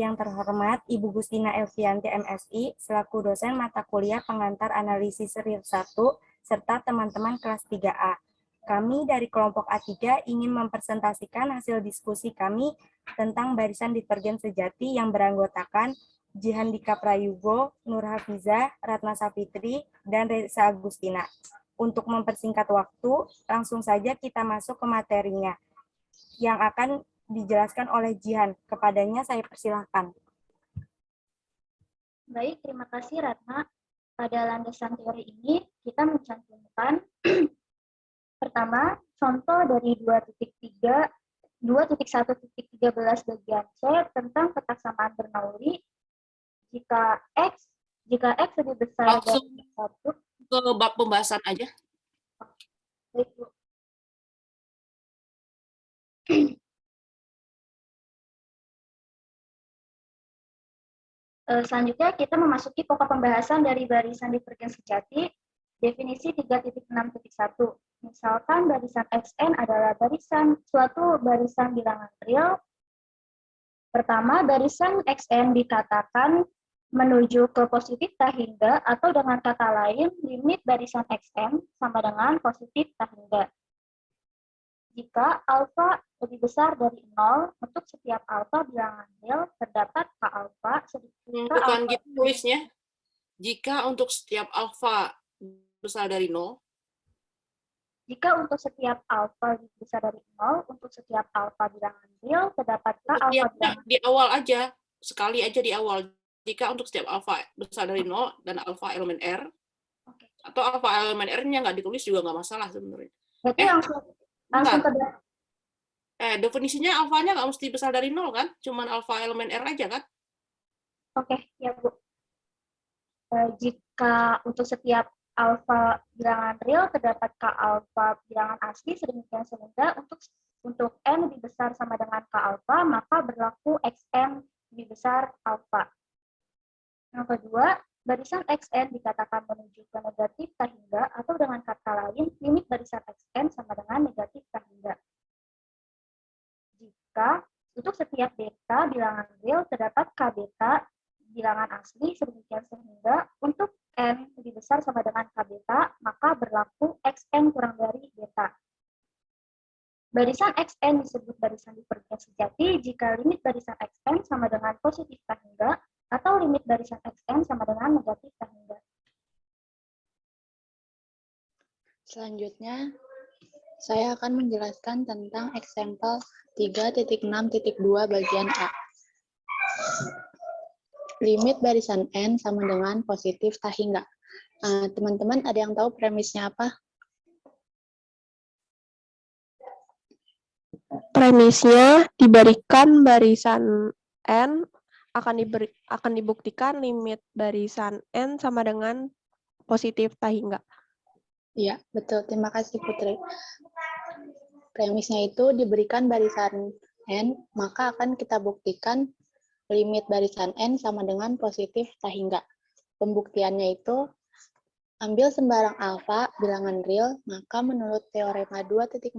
Yang terhormat Ibu Gustina Elvianti MSI, selaku dosen mata kuliah pengantar analisis real 1, serta teman-teman kelas 3A. Kami dari kelompok A3 ingin mempresentasikan hasil diskusi kami tentang barisan detergen sejati yang beranggotakan Jihandika Prayugo, Nur Hafizah, Ratna Safitri, dan Reza Agustina. Untuk mempersingkat waktu, langsung saja kita masuk ke materinya yang akan dijelaskan oleh Jihan. Kepadanya saya persilahkan. Baik, terima kasih Ratna. Pada landasan teori ini, kita mencantumkan pertama, contoh dari 2.1.13 bagian C tentang ketaksamaan Bernoulli. Jika X lebih besar dari 1. Ke bab pembahasan aja. Baik, Bu. Selanjutnya kita memasuki pokok pembahasan dari barisan divergen sejati, definisi 3.6.1. Misalkan barisan Xn adalah suatu barisan bilangan real. Pertama, barisan Xn dikatakan menuju ke positif tak hingga, atau dengan kata lain, limit barisan Xn sama dengan positif tak hingga. Jika alfa lebih besar dari 0, untuk setiap alfa bilangan real terdapat K alfa sedikit Bukan gitu tulisnya. Jika untuk setiap alfa besar dari 0. Jika untuk setiap alfa lebih besar dari 0, untuk setiap alfa bilangan real terdapat K alfa bilangan di awal aja, sekali aja di awal. Jika untuk setiap alfa besar dari 0 dan alfa elemen R, atau alfa elemen R-nya nggak ditulis juga nggak masalah sebenarnya. Berarti langsung ke definisinya alfanya nggak mesti besar dari 0 kan? Cuman alfa elemen R aja kan? Oke, ya Bu. Jika untuk setiap alfa bilangan real terdapat K alfa bilangan asli sedemikian sehingga untuk N lebih besar sama dengan K alfa, maka berlaku Xn lebih besar alfa. Yang kedua, barisan Xn dikatakan menuju ke negatif tak hingga, atau dengan kata lain, limit barisan Xn sama dengan negatif tak hingga. Jika untuk setiap beta bilangan real terdapat K beta bilangan asli sedemikian sehingga untuk N lebih besar sama dengan K beta, maka berlaku Xn kurang dari beta. Barisan Xn disebut barisan divergen sejati jika limit barisan Xn sama dengan positif tak hingga, atau limit barisan Xn sama dengan negatif tak hingga. Selanjutnya, saya akan menjelaskan tentang example 3.6.2 bagian A. Limit barisan N sama dengan positif tak hingga. Teman-teman ada yang tahu premisnya apa? Premisnya diberikan barisan N akan dibuktikan limit barisan N sama dengan positif tak hingga. Iya, betul. Terima kasih Putri. Premisnya itu diberikan barisan N, maka akan kita buktikan limit barisan N sama dengan positif tak hingga. Pembuktiannya itu, ambil sembarang alfa bilangan real, maka menurut teorema 2.4.3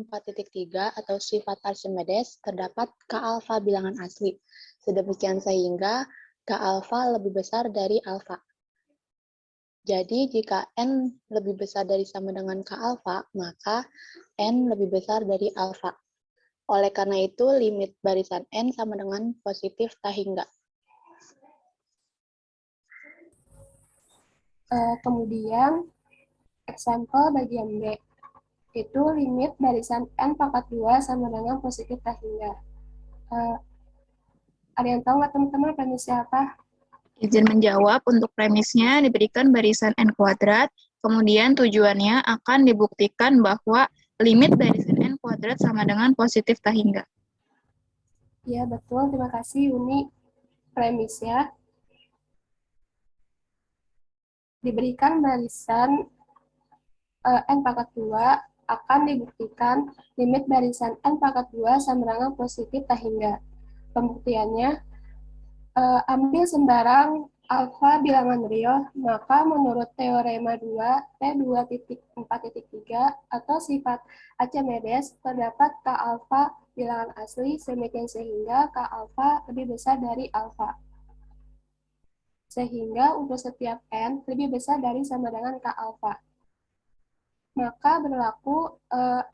atau sifat Archimedes, terdapat K alfa bilangan asli. Sedemikian sehingga K alfa lebih besar dari alfa. Jadi, jika N lebih besar dari sama dengan K alfa, maka N lebih besar dari alfa. Oleh karena itu, limit barisan N sama dengan positif tak hingga. Kemudian, example bagian B, itu limit barisan N pangkat 2 sama dengan positif tak hingga. Ada yang tahu nggak teman-teman premisnya apa? Izin menjawab, untuk premisnya diberikan barisan N kuadrat, kemudian tujuannya akan dibuktikan bahwa limit barisan N kuadrat sama dengan positif tak hingga. Ya, betul. Terima kasih, Uni. Premisnya diberikan barisan N pangkat 2 akan dibuktikan limit barisan N pangkat 2 sama dengan positif tak hingga. Pembuktiannya, ambil sembarang alfa bilangan real, maka menurut teorema 2, P2.4.3 atau sifat Archimedes, terdapat K alfa bilangan asli sedemikian sehingga K alfa lebih besar dari alfa. Sehingga untuk setiap N lebih besar dari sama dengan K alfa. Maka berlaku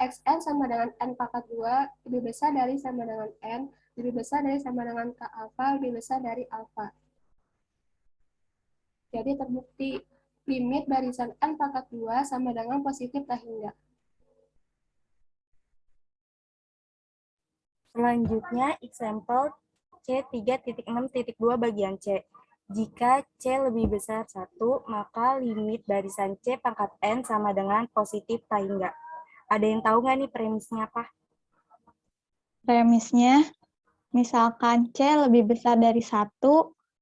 Xn sama dengan N pangkat 2 lebih besar dari sama dengan N, lebih besar dari sama dengan K alfa, lebih besar dari alfa. Jadi terbukti limit barisan N pangkat 2 sama dengan positif tak hingga. Selanjutnya, example C3.6.2 bagian C. Jika C lebih besar 1, maka limit barisan C pangkat N sama dengan positif tak hingga. Ada yang tahu nggak nih premisnya apa? Premisnya, misalkan C lebih besar dari 1,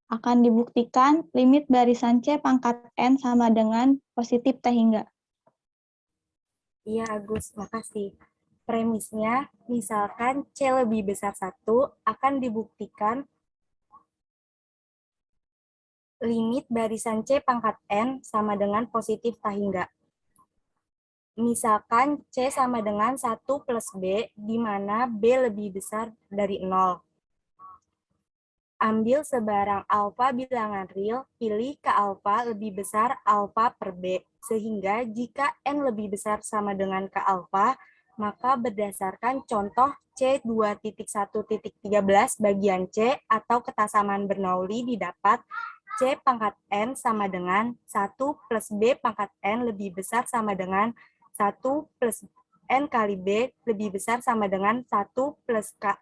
akan dibuktikan limit barisan C pangkat N sama dengan positif tak hingga. Iya, Agus, makasih. Premisnya, misalkan C lebih besar 1, akan dibuktikan limit barisan C pangkat N sama dengan positif tak hingga. Misalkan C sama dengan 1 plus B, di mana B lebih besar dari 0. Ambil sebarang alfa bilangan real, pilih ke alfa lebih besar alfa per B. Sehingga jika N lebih besar sama dengan ke alfa, maka berdasarkan contoh C2.1.13 bagian C atau ketasamaan Bernoulli didapat C pangkat N sama dengan 1 plus B pangkat N lebih besar sama dengan 1 plus N kali B lebih besar sama dengan 1 plus K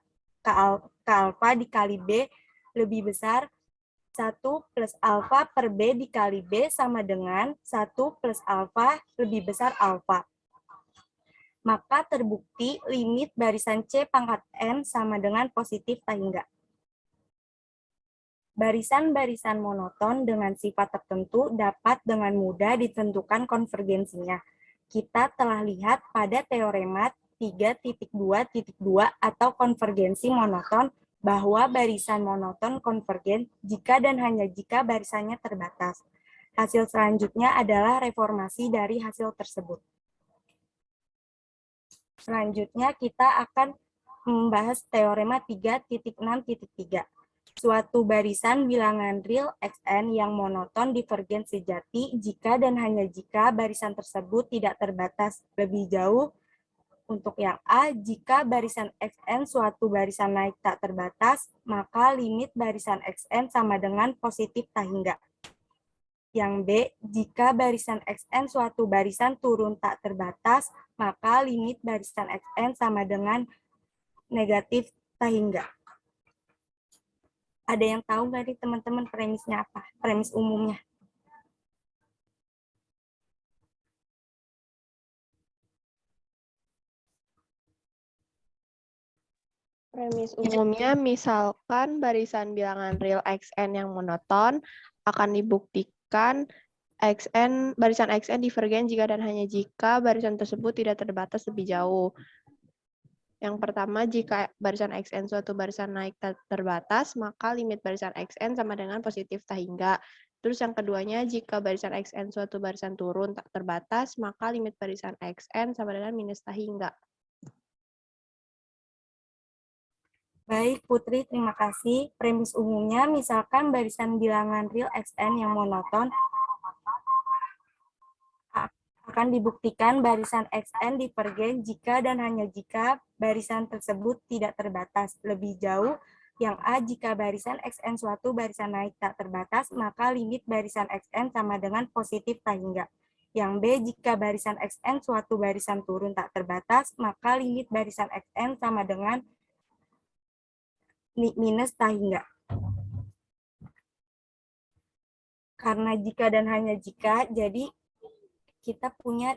alfa dikali B lebih besar 1 plus alfa per B dikali B sama dengan 1 plus alfa lebih besar alfa. Maka terbukti limit barisan C pangkat N sama dengan positif tak hingga. Barisan-barisan monoton dengan sifat tertentu dapat dengan mudah ditentukan konvergensinya. Kita telah lihat pada teorema 3.2.2 atau konvergensi monoton bahwa barisan monoton konvergen jika dan hanya jika barisannya terbatas. Hasil selanjutnya adalah reformasi dari hasil tersebut. Selanjutnya kita akan membahas teorema 3.6.3. Suatu barisan bilangan real Xn yang monoton divergen sejati jika dan hanya jika barisan tersebut tidak terbatas lebih jauh. Untuk yang A, jika barisan Xn suatu barisan naik tak terbatas, maka limit barisan Xn sama dengan positif tak hingga. Yang B, jika barisan Xn suatu barisan turun tak terbatas, maka limit barisan Xn sama dengan negatif tak hingga. Ada yang tahu nggak nih teman-teman premisnya apa? Premis umumnya. Premis umumnya, misalkan barisan bilangan real Xn yang monoton akan dibuktikan barisan Xn divergen jika dan hanya jika barisan tersebut tidak terbatas lebih jauh. Yang pertama, jika barisan Xn suatu barisan naik tak terbatas, maka limit barisan Xn sama dengan positif tak hingga. Terus yang keduanya, jika barisan Xn suatu barisan turun tak terbatas, maka limit barisan Xn sama dengan minus tak hingga. Baik, Putri, terima kasih. Premis umumnya, misalkan barisan bilangan real Xn yang monoton akan dibuktikan barisan Xn divergen jika dan hanya jika barisan tersebut tidak terbatas lebih jauh. Yang A, jika barisan Xn suatu barisan naik tak terbatas, maka limit barisan Xn sama dengan positif tak hingga. Yang B, jika barisan Xn suatu barisan turun tak terbatas, maka limit barisan Xn sama dengan minus tak hingga. Karena jika dan hanya jika, jadi kita punya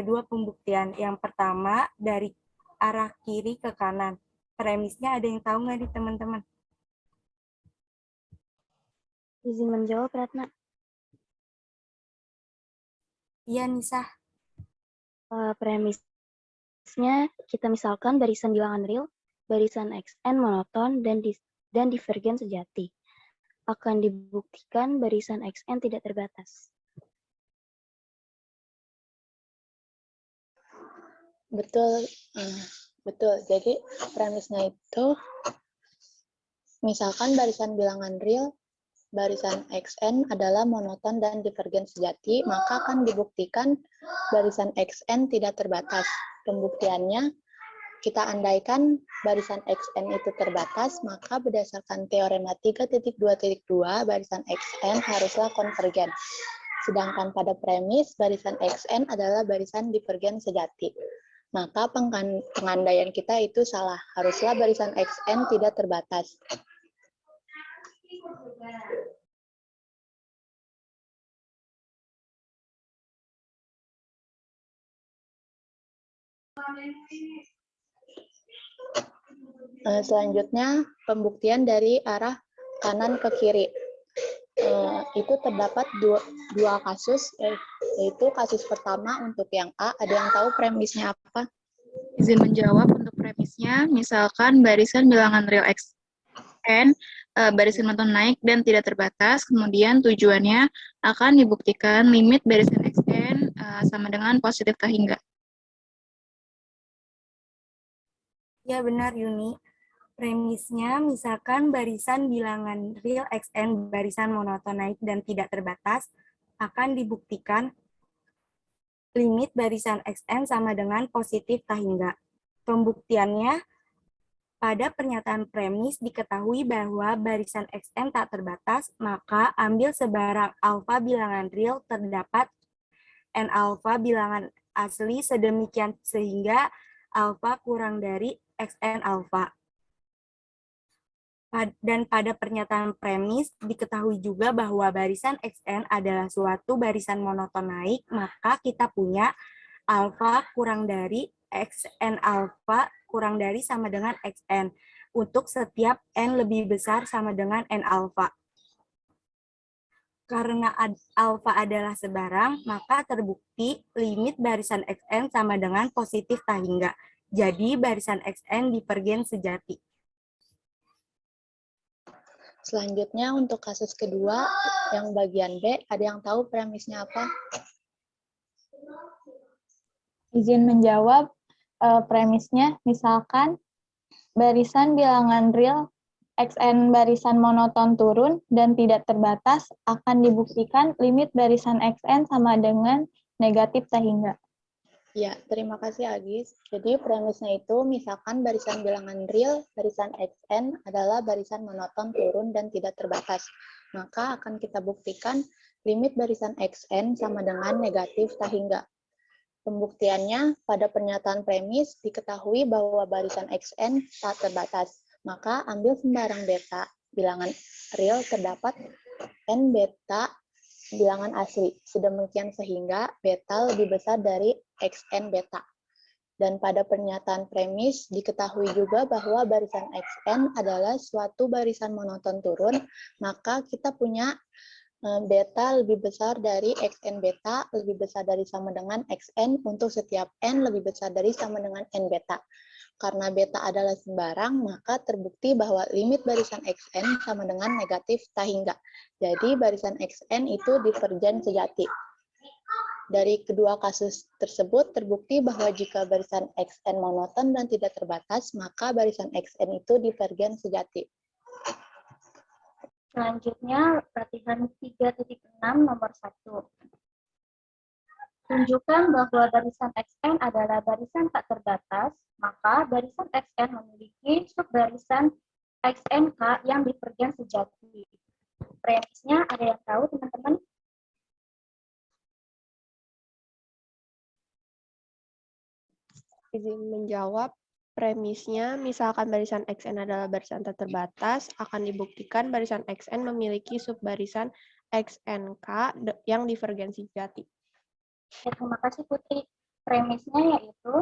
dua pembuktian. Yang pertama, dari arah kiri ke kanan. Premisnya ada yang tahu nggak nih teman-teman? Izin menjawab, Ratna. Iya, Nisa. Premisnya kita misalkan barisan bilangan real, barisan Xn monoton dan divergen sejati. Akan dibuktikan barisan Xn tidak terbatas. Betul. Betul, jadi premisnya itu, misalkan barisan bilangan real, barisan XN adalah monoton dan divergen sejati, maka akan dibuktikan barisan XN tidak terbatas. Pembuktiannya, kita andaikan barisan XN itu terbatas, maka berdasarkan teorema 3.2.2, barisan XN haruslah konvergen. Sedangkan pada premis, barisan XN adalah barisan divergen sejati. Maka pengandaian kita itu salah. Haruslah barisan XN tidak terbatas. Selanjutnya, pembuktian dari arah kanan ke kiri. Itu terdapat dua kasus, yaitu kasus pertama untuk yang A. Ada yang tahu premisnya apa? Izin menjawab untuk premisnya, misalkan barisan bilangan real XN, barisan monoton naik dan tidak terbatas, kemudian tujuannya akan dibuktikan limit barisan XN sama dengan positif tak hingga. Ya benar Yuni. Premisnya misalkan barisan bilangan real XN barisan monoton naik dan tidak terbatas akan dibuktikan limit barisan XN sama dengan positif tak hingga. Pembuktiannya, pada pernyataan premis diketahui bahwa barisan XN tak terbatas, maka ambil sebarang alfa bilangan real terdapat N alfa bilangan asli sedemikian sehingga alfa kurang dari XN alfa. Dan pada pernyataan premis diketahui juga bahwa barisan XN adalah suatu barisan monoton naik, maka kita punya alfa kurang dari XN alfa kurang dari sama dengan XN untuk setiap N lebih besar sama dengan N alfa. Karena alfa adalah sebarang, maka terbukti limit barisan XN sama dengan positif tak hingga. Jadi barisan XN divergen sejati. Selanjutnya untuk kasus kedua, yang bagian B, ada yang tahu premisnya apa? Izin menjawab, premisnya misalkan barisan bilangan real XN barisan monoton turun dan tidak terbatas akan dibuktikan limit barisan XN sama dengan negatif tak hingga. Ya, terima kasih Agis. Jadi premisnya itu misalkan barisan bilangan real, barisan XN adalah barisan monoton turun dan tidak terbatas. Maka akan kita buktikan limit barisan XN sama dengan negatif tak hingga. Pembuktiannya, pada pernyataan premis diketahui bahwa barisan XN tak terbatas. Maka ambil sembarang beta bilangan real terdapat N beta bilangan asli, sedemikian sehingga beta lebih besar dari XN beta. Dan pada pernyataan premis diketahui juga bahwa barisan XN adalah suatu barisan monoton turun, maka kita punya beta lebih besar dari XN beta, lebih besar dari sama dengan XN untuk setiap N lebih besar dari sama dengan N beta. Karena beta adalah sembarang, maka terbukti bahwa limit barisan XN sama dengan negatif tak hingga. Jadi barisan XN itu divergen sejati. Dari kedua kasus tersebut terbukti bahwa jika barisan XN monoton dan tidak terbatas, maka barisan XN itu divergen sejati. Selanjutnya, latihan 3.6 nomor 1. Tunjukkan bahwa barisan XN adalah barisan tak terbatas, maka barisan XN memiliki subbarisan XNK yang divergen sejati. Premisnya ada yang tahu, teman-teman? Izin menjawab, premisnya misalkan barisan XN adalah barisan tak terbatas, akan dibuktikan barisan XN memiliki subbarisan XNK yang divergen sejati. Ya, terima kasih Putri. Premisnya yaitu,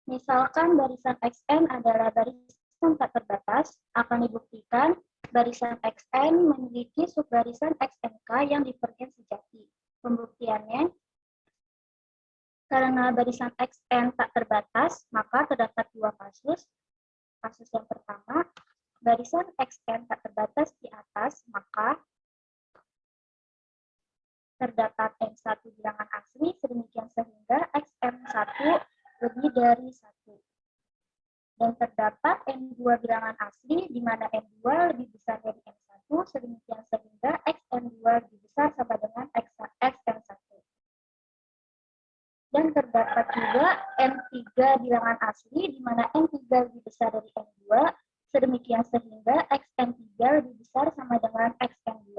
misalkan barisan XN adalah barisan tak terbatas, akan dibuktikan barisan XN memiliki subbarisan XNK yang divergen sejati. Pembuktiannya, karena barisan XN tak terbatas, maka terdapat dua kasus. Kasus yang pertama, barisan XN tak terbatas di atas, maka terdapat N1 bilangan asli sedemikian sehingga Xn1 lebih dari 1. Dan terdapat N2 bilangan asli di mana N2 lebih besar dari N1 sedemikian sehingga Xn2 lebih besar sama dengan Xn1. Dan terdapat juga N3 bilangan asli di mana N3 lebih besar dari N2 sedemikian sehingga Xn3 lebih besar sama dengan Xn2.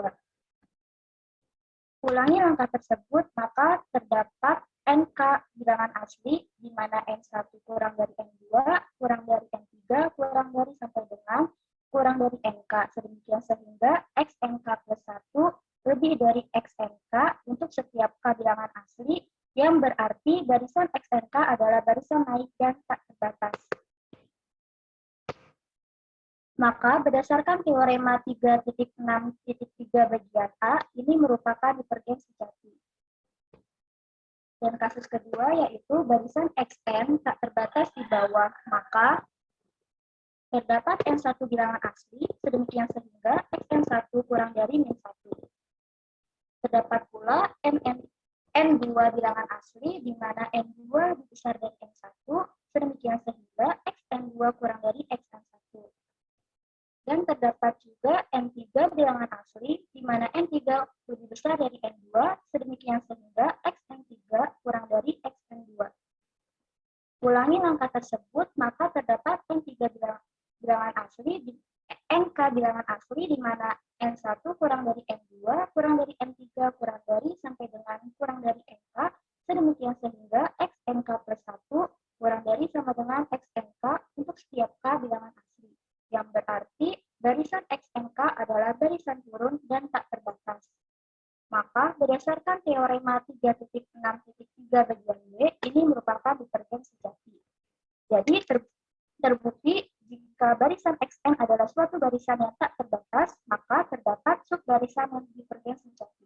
Ulangi langkah tersebut, maka terdapat NK bilangan asli, di mana N1 kurang dari N2, kurang dari N3, kurang dari sampai dengan kurang dari NK, sedemikian sehingga XNK plus 1 lebih dari XNK untuk setiap K bilangan asli, yang berarti barisan XNK adalah barisan naik dan tak terbatas. Maka berdasarkan teorema 3.6.3 bagian A, ini merupakan divergen sejati. Dan kasus kedua yaitu barisan XN tak terbatas di bawah, maka terdapat N1 bilangan asli, sedemikian sehingga Xn1 kurang dari min 1. Terdapat pula N2 bilangan asli, di mana N2 lebih besar dari N1, sedemikian sehingga Xn2 kurang dari Xn1. Dan terdapat juga N3 bilangan asli, di mana N3 lebih besar dari N2, sedemikian sehingga Xn3 kurang dari Xn2. Ulangi langkah tersebut, maka terdapat N3 bilangan asli, NK bilangan asli, di mana N1 kurang dari N2, kurang dari N3, kurang dari sampai dengan kurang dari NK, sedemikian sehingga XNK plus 1 kurang dari sama dengan XNK untuk setiap K bilangan asli, yang berarti barisan XNK adalah barisan turun dan tak terbatas. Maka berdasarkan teorema 3.6.3 bagian B, ini merupakan divergen sejati. Jadi terbukti jika barisan XN adalah suatu barisan yang tak terbatas, maka terdapat subbarisan yang divergen sejati.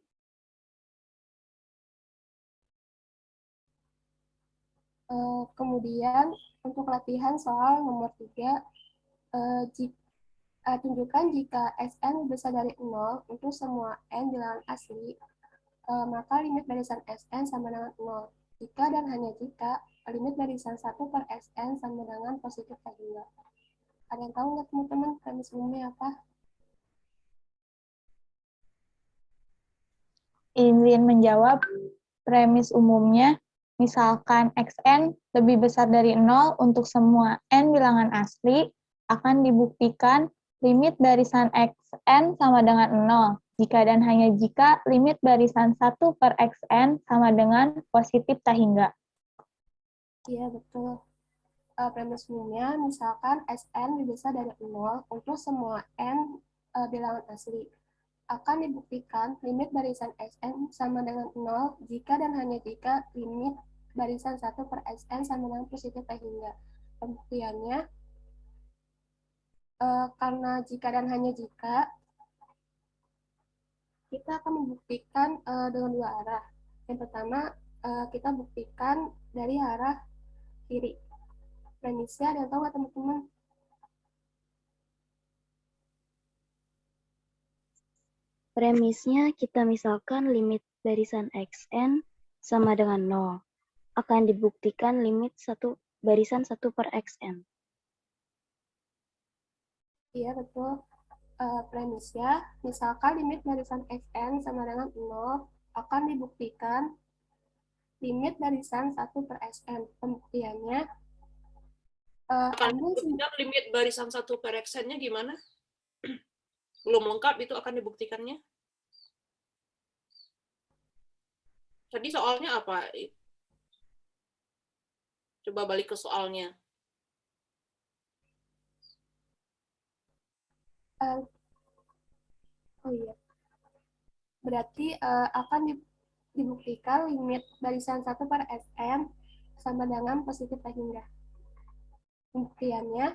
Kemudian untuk latihan soal nomor 3, tunjukkan jika Sn besar dari 0 untuk semua n bilangan asli, maka limit barisan Sn sama dengan 0. Jika dan hanya jika limit barisan 1 per Sn sama dengan positif tak hingga. Ada yang tahu nggak teman-teman premis umumnya apa? Izin menjawab, premis umumnya, misalkan Xn lebih besar dari 0 untuk semua n bilangan asli, akan dibuktikan limit barisan Xn sama dengan 0, jika dan hanya jika limit barisan 1 per Xn sama dengan positif tak hingga. Iya, betul. Premis umumnya, misalkan Sn lebih besar dari 0 untuk semua n bilangan asli, akan dibuktikan limit barisan Sn sama dengan 0 jika dan hanya jika limit barisan 1 per Sn sama dengan positif tak hingga. Pembuktiannya, karena jika dan hanya jika, kita akan membuktikan dengan dua arah. Yang pertama, kita buktikan dari arah kiri. Premisnya ada yang tahu nggak teman-teman? Premisnya kita misalkan limit barisan Xn sama dengan 0. Akan dibuktikan limit barisan 1 per Xn. Iya, betul. Premisnya, misalkan limit barisan Xn sama dengan 0, akan dibuktikan limit barisan 1 per Sn. Pembuktiannya, Akan dibuktikan limit barisan 1 per Xn-nya gimana? Belum lengkap itu akan dibuktikannya. Tadi soalnya apa? Coba balik ke soalnya. Oh iya. Berarti akan dibuktikan limit barisan 1 per Sn sama dengan positif tak hingga. Pembuktiannya,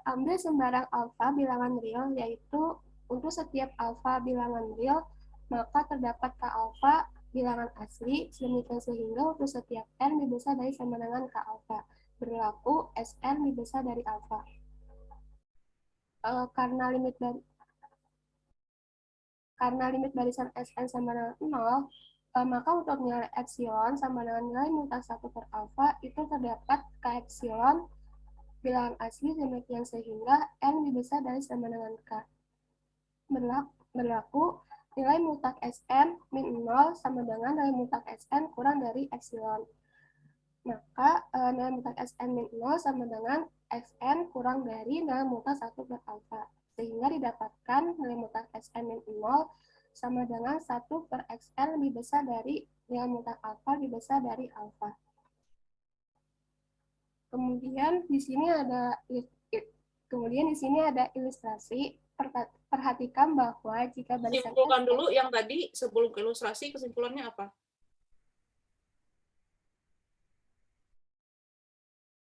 ambil sembarang alfa bilangan real, yaitu untuk setiap alfa bilangan real, maka terdapat K alfa bilangan asli, sedemikian sehingga untuk setiap n lebih besar dari sama dengan K alfa. Berlaku Sn lebih besar dari alfa. Karena limit Karena limit barisan Sn sama dengan 0, maka untuk nilai epsilon sama dengan nilai mutak 1 per alfa itu terdapat K epsilon bilangan asli demikian sehingga N lebih besar dari sama dengan K. Berlaku nilai mutak Sn min 0 sama dengan nilai mutak Sn kurang dari epsilon. Maka nilai mutak Sn min 0 sama dengan Sn kurang dari nilai mutak 1 per alfa. Sehingga didapatkan nilai mutak Sn min 0 sama dengan 1 per Xn lebih besar dari nilai mutak alfa lebih besar dari alfa. Kemudian di sini ada ilustrasi. Perhatikan bahwa jika barisan Simpulkan dulu yang tadi sebelum ke ilustrasi, kesimpulannya apa?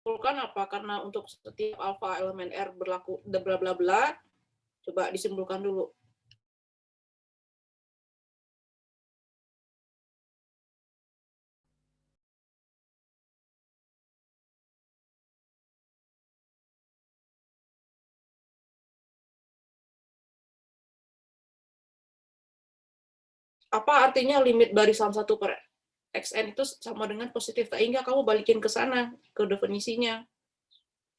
Simpulkan apa? Karena untuk setiap alfa elemen R berlaku bla bla bla. Coba disimpulkan dulu. Apa artinya limit barisan 1 per Xn itu sama dengan positif tak hingga? Kamu balikin ke sana, ke definisinya.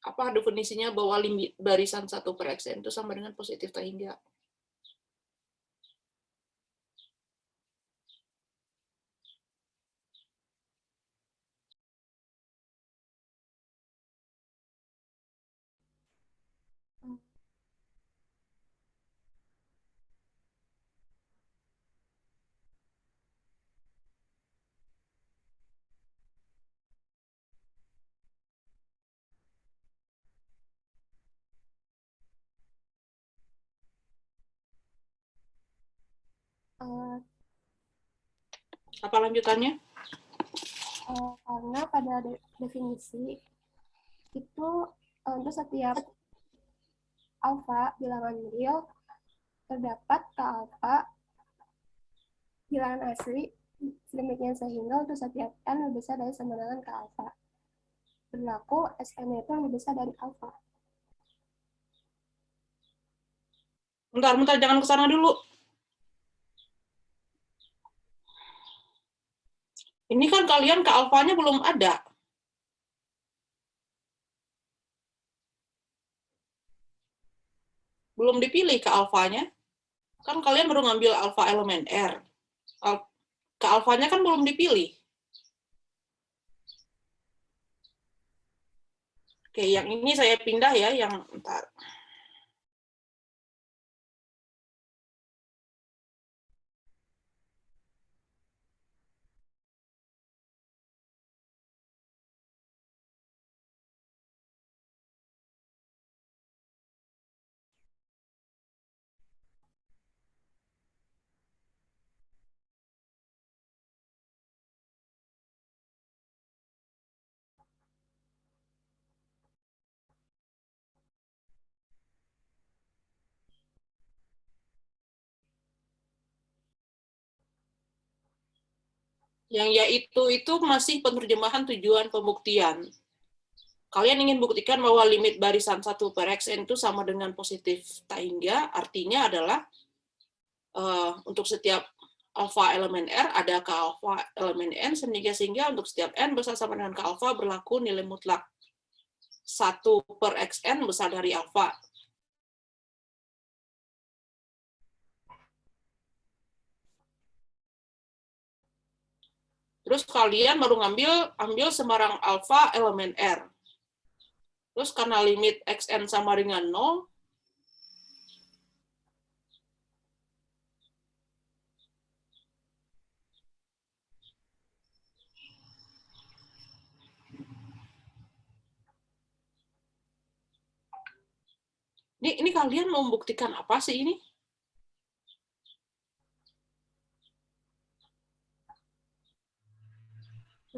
Apa definisinya bahwa limit barisan 1 per Xn itu sama dengan positif tak hingga? Apa lanjutannya? Karena pada definisi itu untuk setiap alfa bilangan real terdapat K alfa bilangan asli sedemikian sehingga untuk setiap N lebih besar dari sama dengan K alfa. Berlaku Sn itu lebih besar dari alfa. Bentar, jangan ke sana dulu. Ini kan kalian ke alfanya belum ada. Belum dipilih ke alfanya. Kan kalian baru ngambil alfa elemen R. Ke alfanya kan belum dipilih. Oke, yang ini saya pindah ya, yang entar. Yang yaitu itu masih penerjemahan tujuan pembuktian. Kalian ingin buktikan bahwa limit barisan 1 per Xn itu sama dengan positif tak hingga, artinya adalah untuk setiap alfa elemen R ada K alfa elemen N, sehingga untuk setiap N besar sama dengan K alfa berlaku nilai mutlak 1 per Xn besar dari alfa. Terus kalian baru ambil sembarang alfa elemen R. Terus karena limit Xn sama dengan 0, ini kalian mau membuktikan apa sih ini?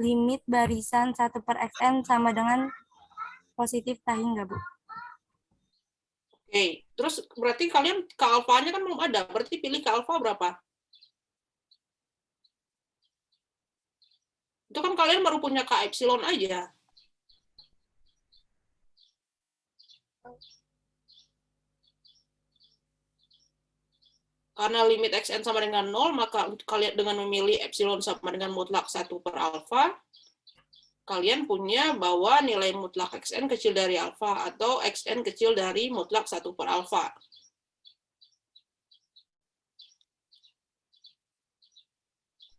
Limit barisan 1 per Xn sama dengan positif tak hingga, Bu. Oke, terus berarti kalian ke alfanya kan belum ada, berarti pilih ke alfa berapa? Itu kan kalian baru punya K epsilon aja. K Karena limit xn sama dengan 0, maka kalian dengan memilih epsilon sama dengan mutlak 1 per alfa, kalian punya bahwa nilai mutlak xn kecil dari alfa atau xn kecil dari mutlak 1 per alfa.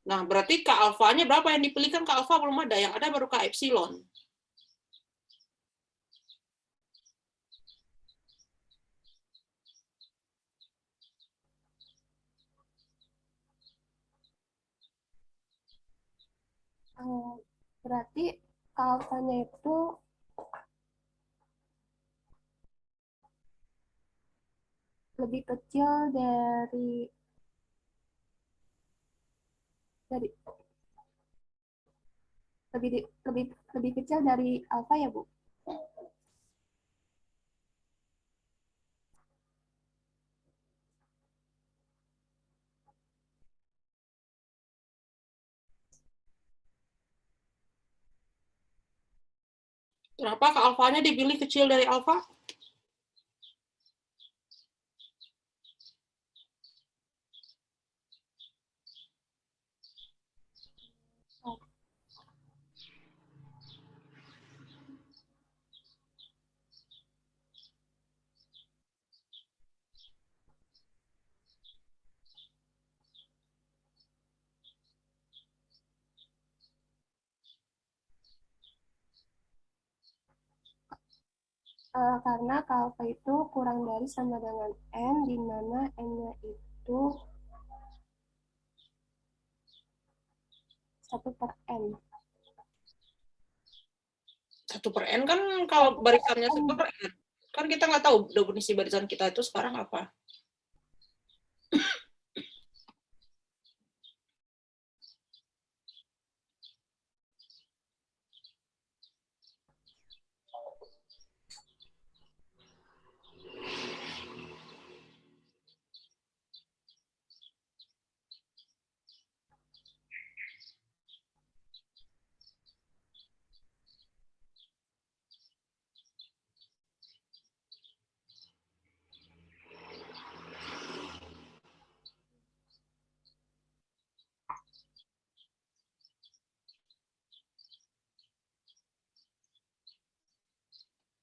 Nah, berarti K alfanya berapa yang dipilihkan? K alfa belum ada, yang ada baru K epsilon. Berarti alfanya itu lebih kecil dari lebih kecil dari alfa ya, Bu? Kenapa K alfanya dipilih kecil dari alfa? Karena K alfa itu kurang dari sama dengan N, di mana N-nya itu 1 per N. 1 per N kan kalau barisannya 1 per N. Kan kita nggak tahu definisi barisan kita itu sekarang apa.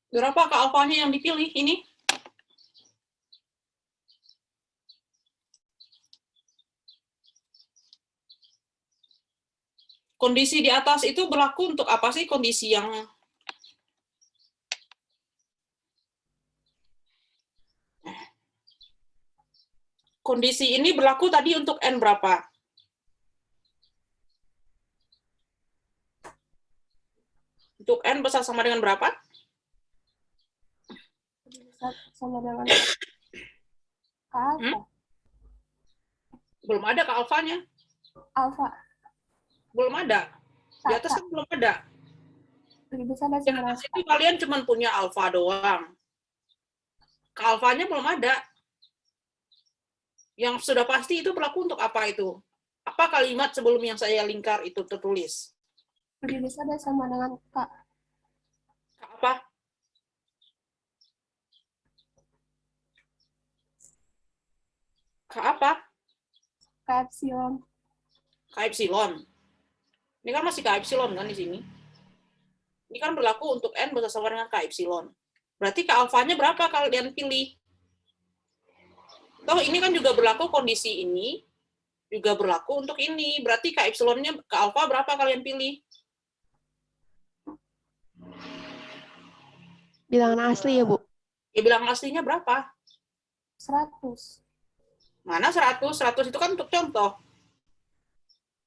Berapa K alfanya yang dipilih ini? Kondisi di atas itu berlaku untuk apa sih? Kondisi yang kondisi ini berlaku tadi untuk N berapa? Untuk N besar sama dengan berapa? Sama dengan K alfa. Belum ada K alfanya. Alfa Belum ada. Di atas kan belum ada. lebih besar dari Di sama atas itu kalian cuma punya alfa doang. K alfanya belum ada. Yang sudah pasti itu berlaku untuk apa itu? Apa kalimat sebelum yang saya lingkar itu tertulis? lebih besar dari sama dengan K. K apa? K apa? K epsilon. K epsilon. Ini kan masih K epsilon kan di sini. Ini kan berlaku untuk N besar sama dengan K epsilon. Berarti K alfanya berapa kalian pilih? Toh ini kan juga berlaku kondisi ini, juga berlaku untuk ini. Berarti K epsilonnya, K alfa berapa kalian pilih? Bilangan asli ya, Bu? Ya bilangan aslinya berapa? 100. Mana 100? 100 itu kan untuk contoh.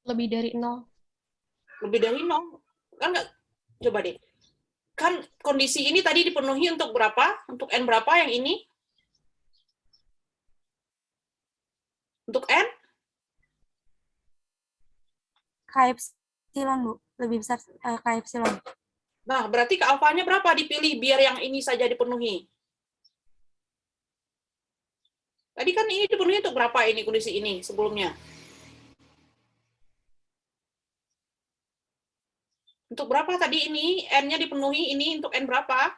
Lebih dari 0. Lebih dari 0. Kan nggak? Coba deh. Kan kondisi ini tadi dipenuhi untuk berapa? Untuk N berapa yang ini? Untuk N? K epsilon, Bu. Lebih besar K epsilon. Nah, berarti K alfanya berapa dipilih biar yang ini saja dipenuhi? Tadi kan ini dipenuhi untuk berapa ini kondisi ini sebelumnya? Untuk berapa tadi ini? N-nya dipenuhi ini untuk N berapa?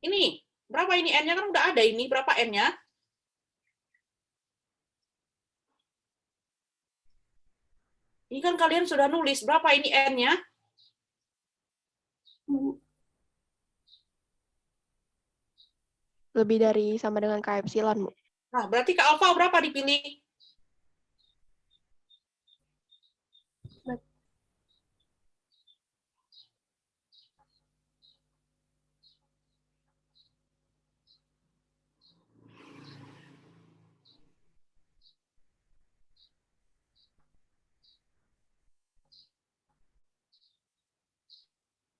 Ini. Berapa ini N-nya kan udah ada ini. Berapa N-nya? Ini kan kalian sudah nulis, berapa ini N-nya? Lebih dari sama dengan K epsilon, Bu. Nah, berarti K alfa berapa dipilih?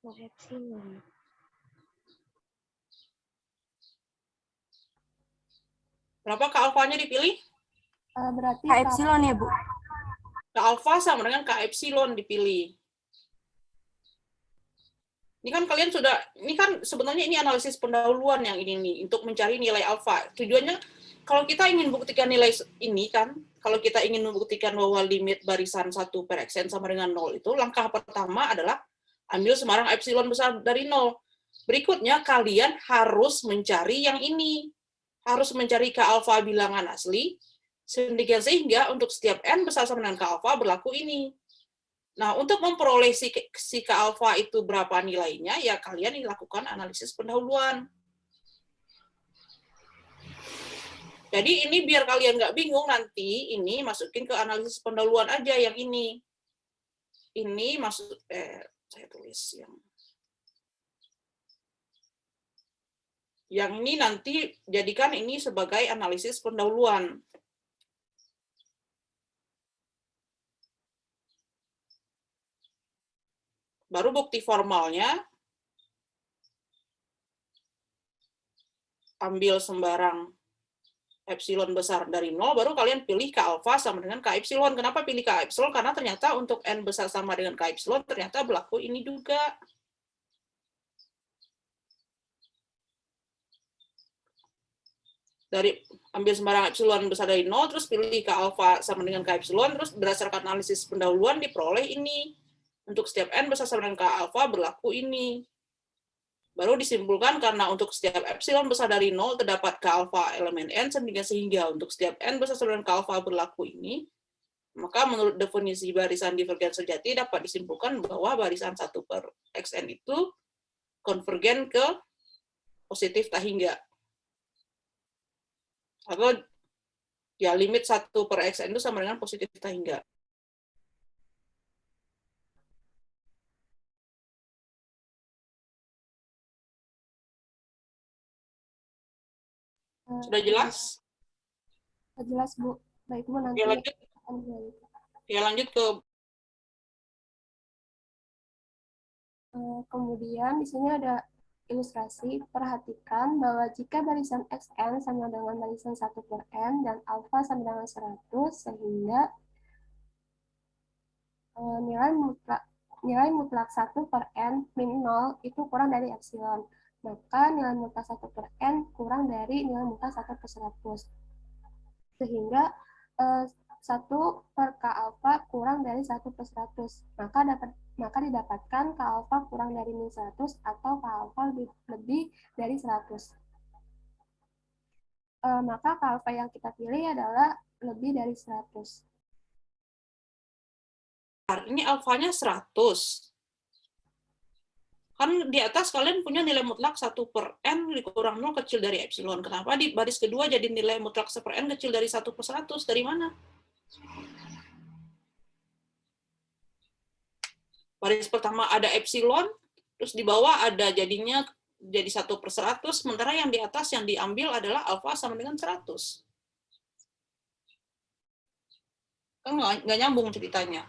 Oh, epsilon. Berapa K alfanya dipilih? Berarti K epsilon ya, Bu? K alfa sama dengan K epsilon dipilih. Ini kan kalian sudah, ini kan sebenarnya ini analisis pendahuluan yang ini nih, untuk mencari nilai alfa. Tujuannya, kalau kita ingin buktikan nilai ini kan, kalau kita ingin membuktikan bahwa limit barisan 1 per xn sama dengan 0 itu, langkah pertama adalah ambil semarang epsilon besar dari 0. Berikutnya, kalian harus mencari yang ini. Harus mencari K alfa bilangan asli, sehingga untuk setiap n besar sama dengan K alfa berlaku ini. Nah, untuk memperoleh si K alfa itu berapa nilainya, ya kalian lakukan analisis pendahuluan. Jadi ini biar kalian nggak bingung nanti, ini masukin ke analisis pendahuluan aja yang ini. Ini masuk, saya tulis yang ini nanti jadikan ini sebagai analisis pendahuluan. Baru bukti formalnya, ambil sembarang epsilon besar dari 0, baru kalian pilih K alfa sama dengan K epsilon. Kenapa pilih K epsilon? Karena ternyata untuk N besar sama dengan K epsilon, ternyata berlaku ini juga. Dari ambil sembarang epsilon besar dari 0, terus pilih K alfa sama dengan K epsilon, terus berdasarkan analisis pendahuluan diperoleh ini. Untuk setiap N besar sama dengan K alfa berlaku ini. Baru disimpulkan karena untuk setiap epsilon besar dari 0 terdapat K alfa elemen N, sehingga untuk setiap N besar sama dengan K alfa berlaku ini, maka menurut definisi barisan divergen sejati dapat disimpulkan bahwa barisan 1 per xn itu konvergen ke positif tak hingga. Atau ya limit 1 per xn itu sama dengan positif tak hingga. Sudah jelas? Jelas, Bu. Baik, Bu, nanti Ya lanjut. Ya lanjut ke kemudian di sini ada ilustrasi. Perhatikan bahwa jika barisan xn sama dengan barisan 1 per n dan alfa sama dengan 100, sehingga nilai mutlak 1 per n min 0 itu kurang dari epsilon. Maka nilai mutlak 1 per n kurang dari nilai mutlak 1 per 100. Sehingga 1 per K alfa kurang dari 1 per 100. Maka didapatkan K alfa kurang dari min 100 atau K alfa lebih dari 100. Maka K alfa yang kita pilih adalah lebih dari 100. ini alfanya 100. Kan di atas kalian punya nilai mutlak 1 per n dikurang 0 kecil dari epsilon. Kenapa di baris kedua jadi nilai mutlak 1 per n kecil dari 1 per 100? Dari mana? Baris pertama ada epsilon, terus di bawah ada jadinya jadi 1 per 100, sementara yang di atas yang diambil adalah alfa sama dengan 100. Kan nggak nyambung ceritanya.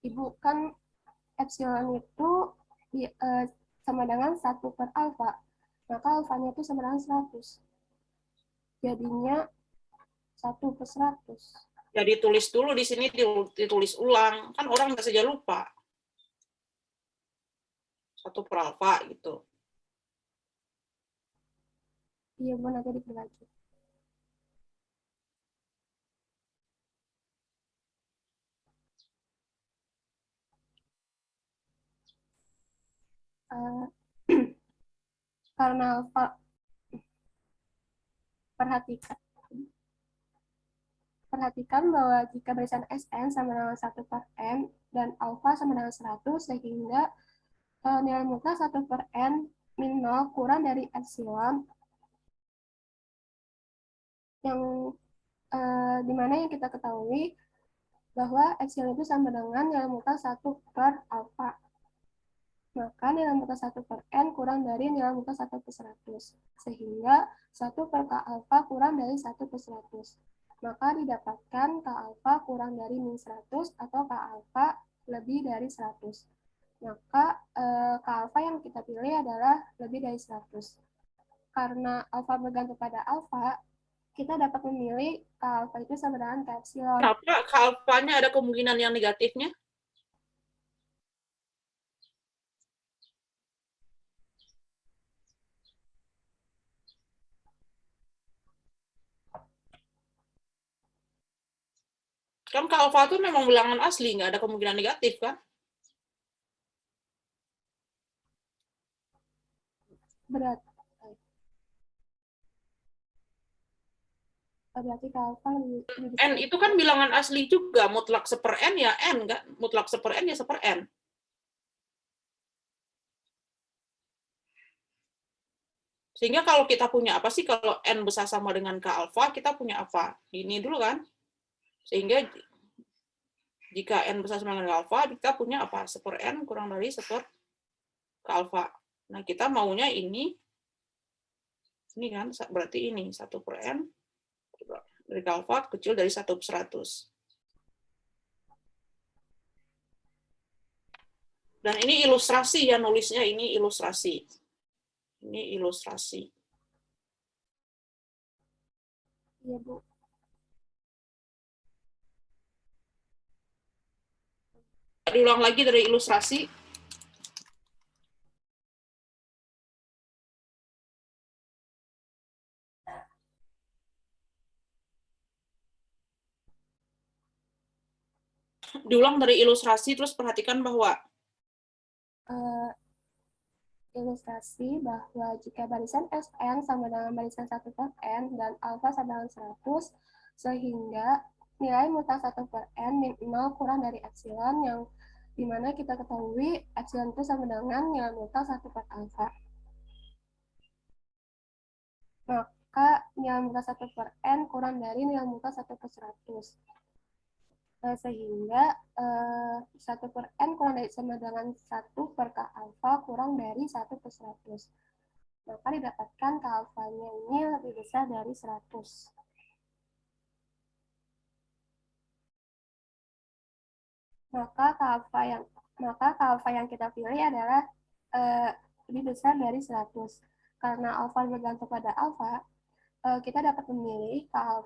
Ibu, kan epsilon itu sama dengan 1 per alfa. Maka alfanya itu sama dengan 100. Jadinya 1 per 100. Jadi tulis dulu di sini, ditulis ulang. Kan orang nggak saja lupa. 1 per alfa gitu. Iya, Bu, nanti diperbaiki. Karena alfa, perhatikan bahwa jika barisan Sn sama dengan 1 per n dan alfa sama dengan 100, sehingga nilai mutlak 1 per n min 0 kurang dari epsilon, yang dimana yang kita ketahui bahwa epsilon itu sama dengan nilai mutlak 1 per alfa. Maka nilai mutlak 1 per n kurang dari nilai mutlak 1 per 100. Sehingga 1 per K alfa kurang dari 1 per 100. Maka didapatkan K alfa kurang dari min 100 atau K alfa lebih dari 100. Maka K alfa yang kita pilih adalah lebih dari 100. Karena alfa bergantung pada alfa, kita dapat memilih K alfa itu sama dengan K epsilon. Kenapa K alfanya ada kemungkinan yang negatifnya? Kan K alfa itu memang bilangan asli, nggak ada kemungkinan negatif, kan? Berarti K alfa lebih N itu kan bilangan asli juga, mutlak 1/n ya N, kan? Mutlak 1/n ya 1/n. Sehingga kalau kita punya apa sih, kalau N besar sama dengan K alfa, kita punya apa? Ini dulu kan? Sehingga jika N besar sama dengan K alfa, kita punya apa? 1/n kurang dari 1 K alfa. Nah, kita maunya ini kan, berarti ini 1/n dari K alfa kecil dari 1 per 100. Dan ini ilustrasi ya, nulisnya ini ilustrasi. Ini ilustrasi. Iya, Bu. Diulang lagi dari ilustrasi. Diulang dari ilustrasi, terus perhatikan bahwa ilustrasi bahwa jika barisan Sn sama dengan barisan 1 per n dan alfa sama dengan 100, sehingga nilai mutlak 1 per n min 0 kurang dari epsilon, yang dimana kita ketahui epsilon itu sama dengan nilai mutlak 1 per alfa. Maka nilai mutlak 1 per n kurang dari nilai mutlak 1 per 100. Sehingga 1 per n kurang dari sama dengan 1 per K alfa kurang dari 1 per 100. Maka didapatkan K alfanya ini lebih besar dari 100. Maka K alfa yang kita pilih adalah lebih besar dari 100. Karena alfa bergantung pada alfa, kita dapat memilih K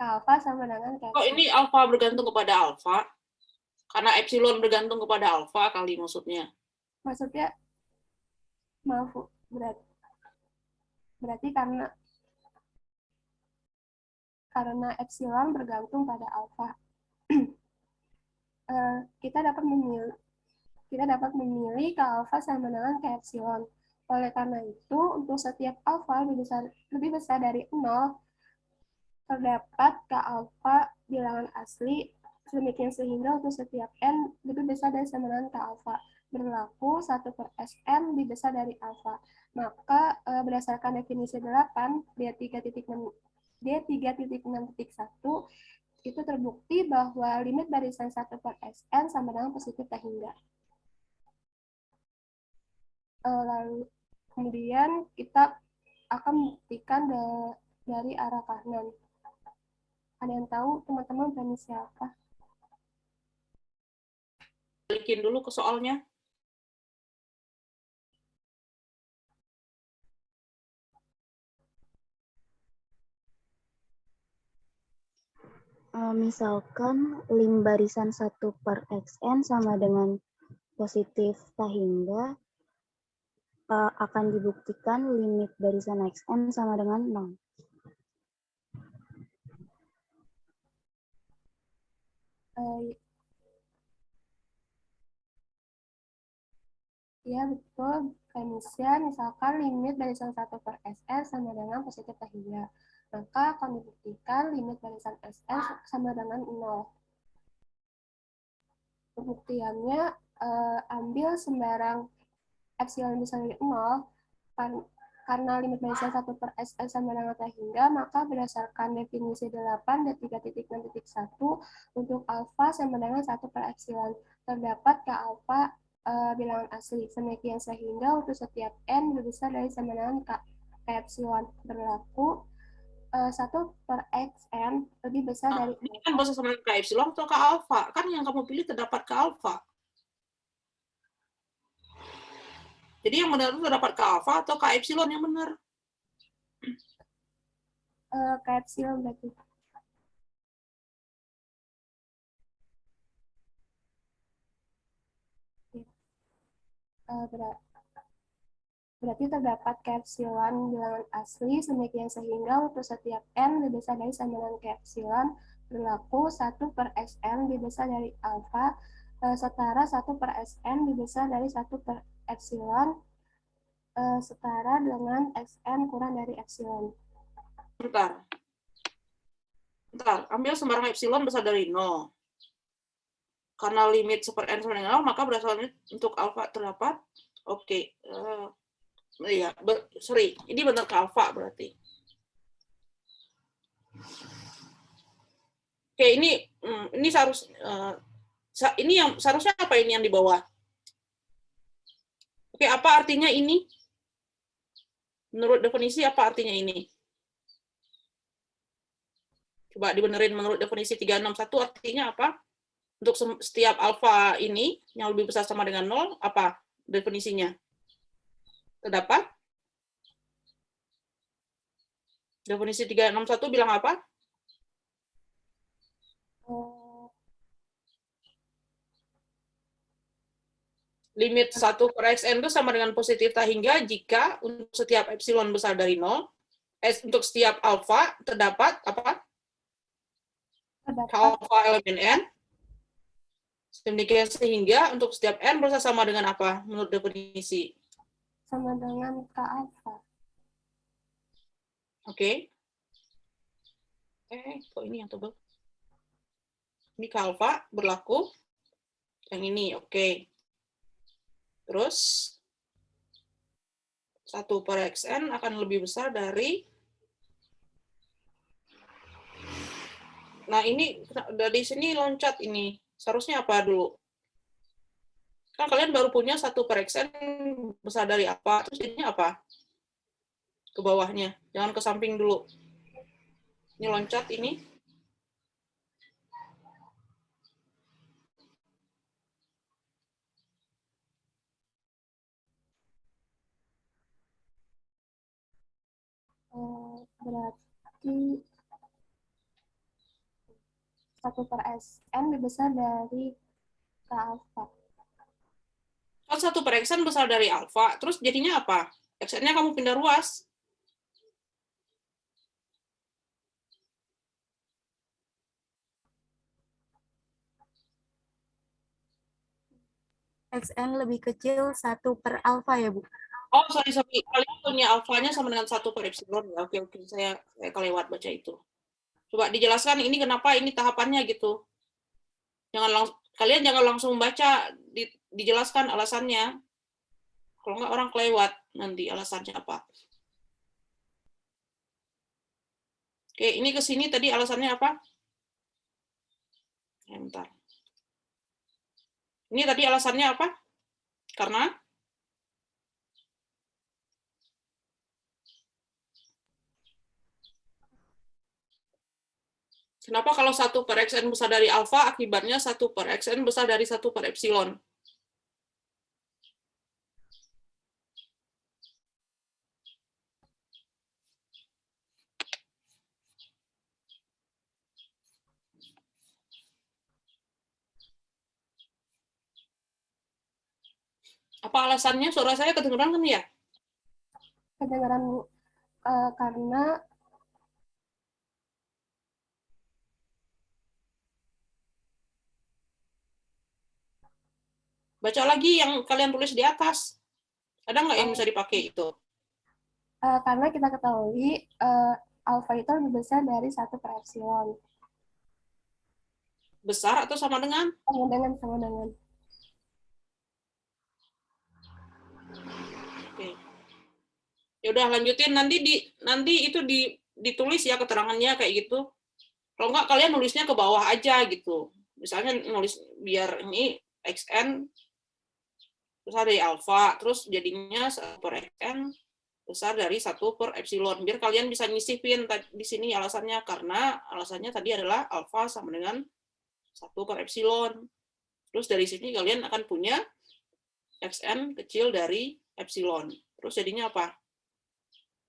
alfa sama dengan K oh, ini alfa bergantung kepada alfa, karena epsilon bergantung kepada alfa kali maksudnya. Maksudnya, maaf, berarti karena epsilon bergantung pada alfa, kita dapat memilih K alfa sama dengan K epsilon. Oleh karena itu, untuk setiap alfa lebih besar dari 0, terdapat K alfa bilangan asli, demikian sehingga untuk setiap n lebih besar dari sama dengan K alfa. Berlaku 1 per Sn lebih besar dari alfa. Maka berdasarkan definisi 8, D3.6.1, itu terbukti bahwa limit barisan 1 per Sn sama dengan positif tak hingga. Lalu kemudian kita akan membuktikan dari arah kanan. Ada yang tahu teman-teman premis siapa? Balikin dulu ke soalnya. Misalkan lim barisan 1 per xn sama dengan positif tak hingga, akan dibuktikan limit barisan xn sama dengan 0. Ya, betul. Premisnya, misalkan limit barisan 1 per SN sama dengan positif tahingga. Maka akan dibuktikan limit barisan SN sama dengan 0. Pembuktiannya, ambil sembarang epsilon besar dari 0, karena limit barisan 1 per SN sama dengan tahingga, maka berdasarkan definisi 8 dan 3.6.1, untuk alfa sama dengan 1 per epsilon, terdapat K alfa bilangan asli. Demikian sehingga untuk setiap N lebih besar dari sama dengan K epsilon, berlaku 1 per XN lebih besar dari Ini kan bahasa sama K epsilon atau K alfa? Kan yang kamu pilih terdapat K alfa. Jadi yang benar itu terdapat K alfa atau K epsilon yang benar? K epsilon berarti. Berarti terdapat K epsilon bilangan asli demikian sehingga untuk setiap N lebih besar dari sama dengan K epsilon, berlaku 1 per SN lebih besar dari alfa, setara 1 per SN lebih besar dari 1 per epsilon, setara dengan SN kurang dari epsilon. Bentar, ambil sembarang epsilon besar dari 0. Karena limit 1 per N sama dengan 0, maka berdasarkan untuk alfa terdapat, oke, iya, sorry, ini benar ke alfa berarti. Oke, ini ini yang seharusnya apa ini yang di bawah? Oke, apa artinya ini? Menurut definisi apa artinya ini? Coba dibenerin menurut definisi 361 artinya apa? Untuk setiap alfa ini yang lebih besar sama dengan 0, apa definisinya? Terdapat? Definisi 361 bilang apa? Limit 1 per XN itu sama dengan positif tahingga jika untuk setiap epsilon besar dari 0, untuk setiap alfa terdapat apa? Alfa elemen N. Demikian sehingga untuk setiap N bersama dengan apa menurut definisi? Sama dengan K alfa. Oke. Kok ini yang tebal? Ini K alfa berlaku. Yang ini, oke. Terus 1 per XN akan lebih besar dari, nah ini dari sini loncat ini. Seharusnya apa dulu? Kan kalian baru punya 1 per XN besar dari apa? Terus jadinya apa? Ke bawahnya. Jangan ke samping dulu. Ini loncat ini. Berarti 1 per SN lebih besar dari K alfa. Kan 1 per XN besar dari alfa, terus jadinya apa? XN-nya kamu pindah ruas. XN lebih kecil 1 per alfa ya, Bu? Oh, sorry. Kalian punya alfanya sama dengan 1 per epsilon ya. Oke. Saya kelewat baca itu. Coba dijelaskan ini kenapa ini tahapannya gitu. Kalian jangan langsung baca, dijelaskan alasannya. Kalau nggak orang kelewat nanti alasannya apa. Oke, ini ke sini tadi alasannya apa? Bentar. Ini tadi alasannya apa? Karena kenapa kalau 1 per XN besar dari alfa, akibatnya 1 per XN besar dari 1 per epsilon? Apa alasannya? Suara saya kedengeran kan ya? Kedengaran, Bu. Karena Baca lagi yang kalian tulis di atas. Ada nggak yang bisa dipakai itu? Karena kita ketahui alfa itu lebih besar dari 1 per epsilon. Besar atau sama dengan? Sama dengan. Oke. Ya udah lanjutin, nanti itu ditulis ya keterangannya kayak gitu. Kalau nggak kalian nulisnya ke bawah aja gitu. Misalnya nulis biar ini xn besar dari alfa, terus jadinya 1 per xn besar dari 1 per epsilon. Biar kalian bisa nyisipin di sini alasannya, karena alasannya tadi adalah alfa sama dengan 1 per epsilon. Terus dari sini kalian akan punya xn kecil dari epsilon. Terus jadinya apa?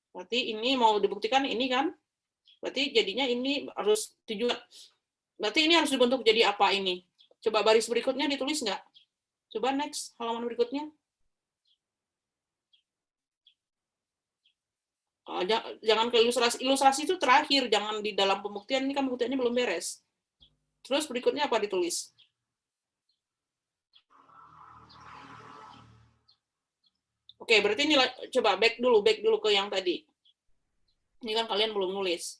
Berarti ini mau dibuktikan ini kan? Berarti jadinya ini harus tujuan. Berarti ini harus dibentuk jadi apa ini? Coba baris berikutnya ditulis nggak? Coba next, halaman berikutnya. Jangan ke ilustrasi. Ilustrasi itu terakhir, jangan di dalam pembuktian. Ini kan pembuktiannya belum beres. Terus berikutnya apa ditulis? Oke, berarti ini coba back dulu ke yang tadi. Ini kan kalian belum nulis.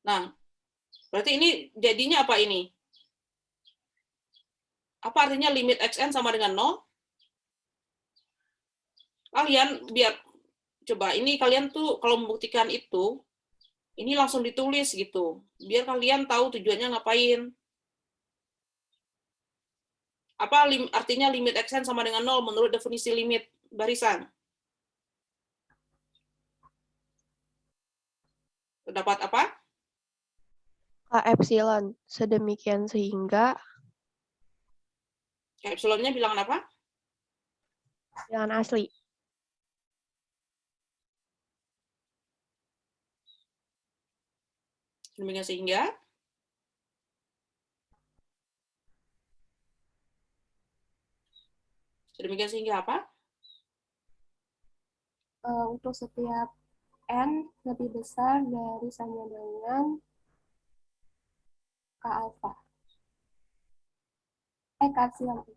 Nah, berarti ini jadinya apa ini? Apa artinya limit xn sama dengan 0? Kalian biar coba ini kalian tuh kalau membuktikan itu, ini langsung ditulis gitu. Biar kalian tahu tujuannya ngapain. Apa artinya limit xn sama dengan 0 menurut definisi limit barisan? Terdapat apa? K epsilon, sedemikian sehingga Epsilonnya bilangan apa? bilangan asli. Demikian sehingga sedemikian sehingga apa? Untuk setiap n lebih besar dari sama dengan K alfa. K epsilon.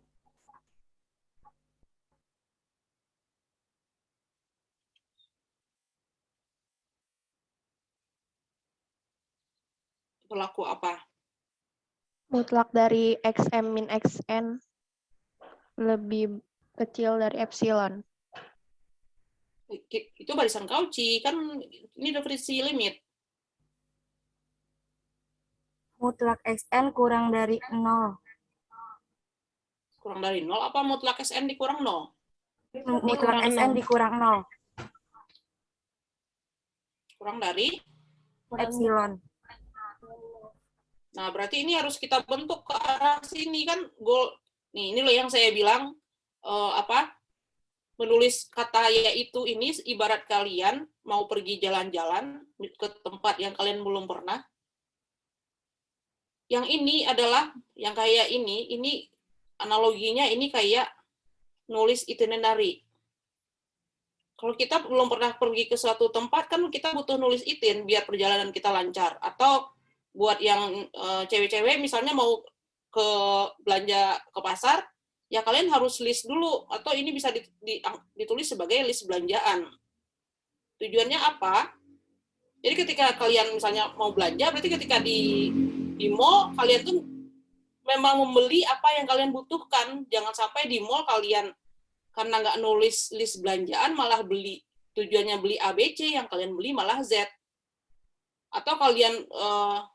Berlaku apa? Mutlak dari xm min xn lebih kecil dari epsilon. Itu barisan Cauchy, kan ini definisi limit. Mutlak xn kurang dari 0. Kurang dari 0 apa mutlak xn dikurang 0? Mutlak xn dikurang 0. Kurang dari? Epsilon. Nah, berarti ini harus kita bentuk ke arah sini kan goal. Nih, ini loh yang saya bilang menulis kata yaitu ini ibarat kalian mau pergi jalan-jalan ke tempat yang kalian belum pernah. Yang ini adalah yang kayak ini analoginya ini kayak nulis itinerary. Kalau kita belum pernah pergi ke suatu tempat kan kita butuh nulis itin biar perjalanan kita lancar. Atau buat yang cewek-cewek misalnya mau ke belanja ke pasar, ya kalian harus list dulu atau ini bisa ditulis sebagai list belanjaan. Tujuannya apa? Jadi ketika kalian misalnya mau belanja, berarti ketika di mall kalian tuh memang membeli apa yang kalian butuhkan. Jangan sampai di mall kalian karena nggak nulis list belanjaan malah beli, tujuannya beli ABC, yang kalian beli malah Z. Atau kalian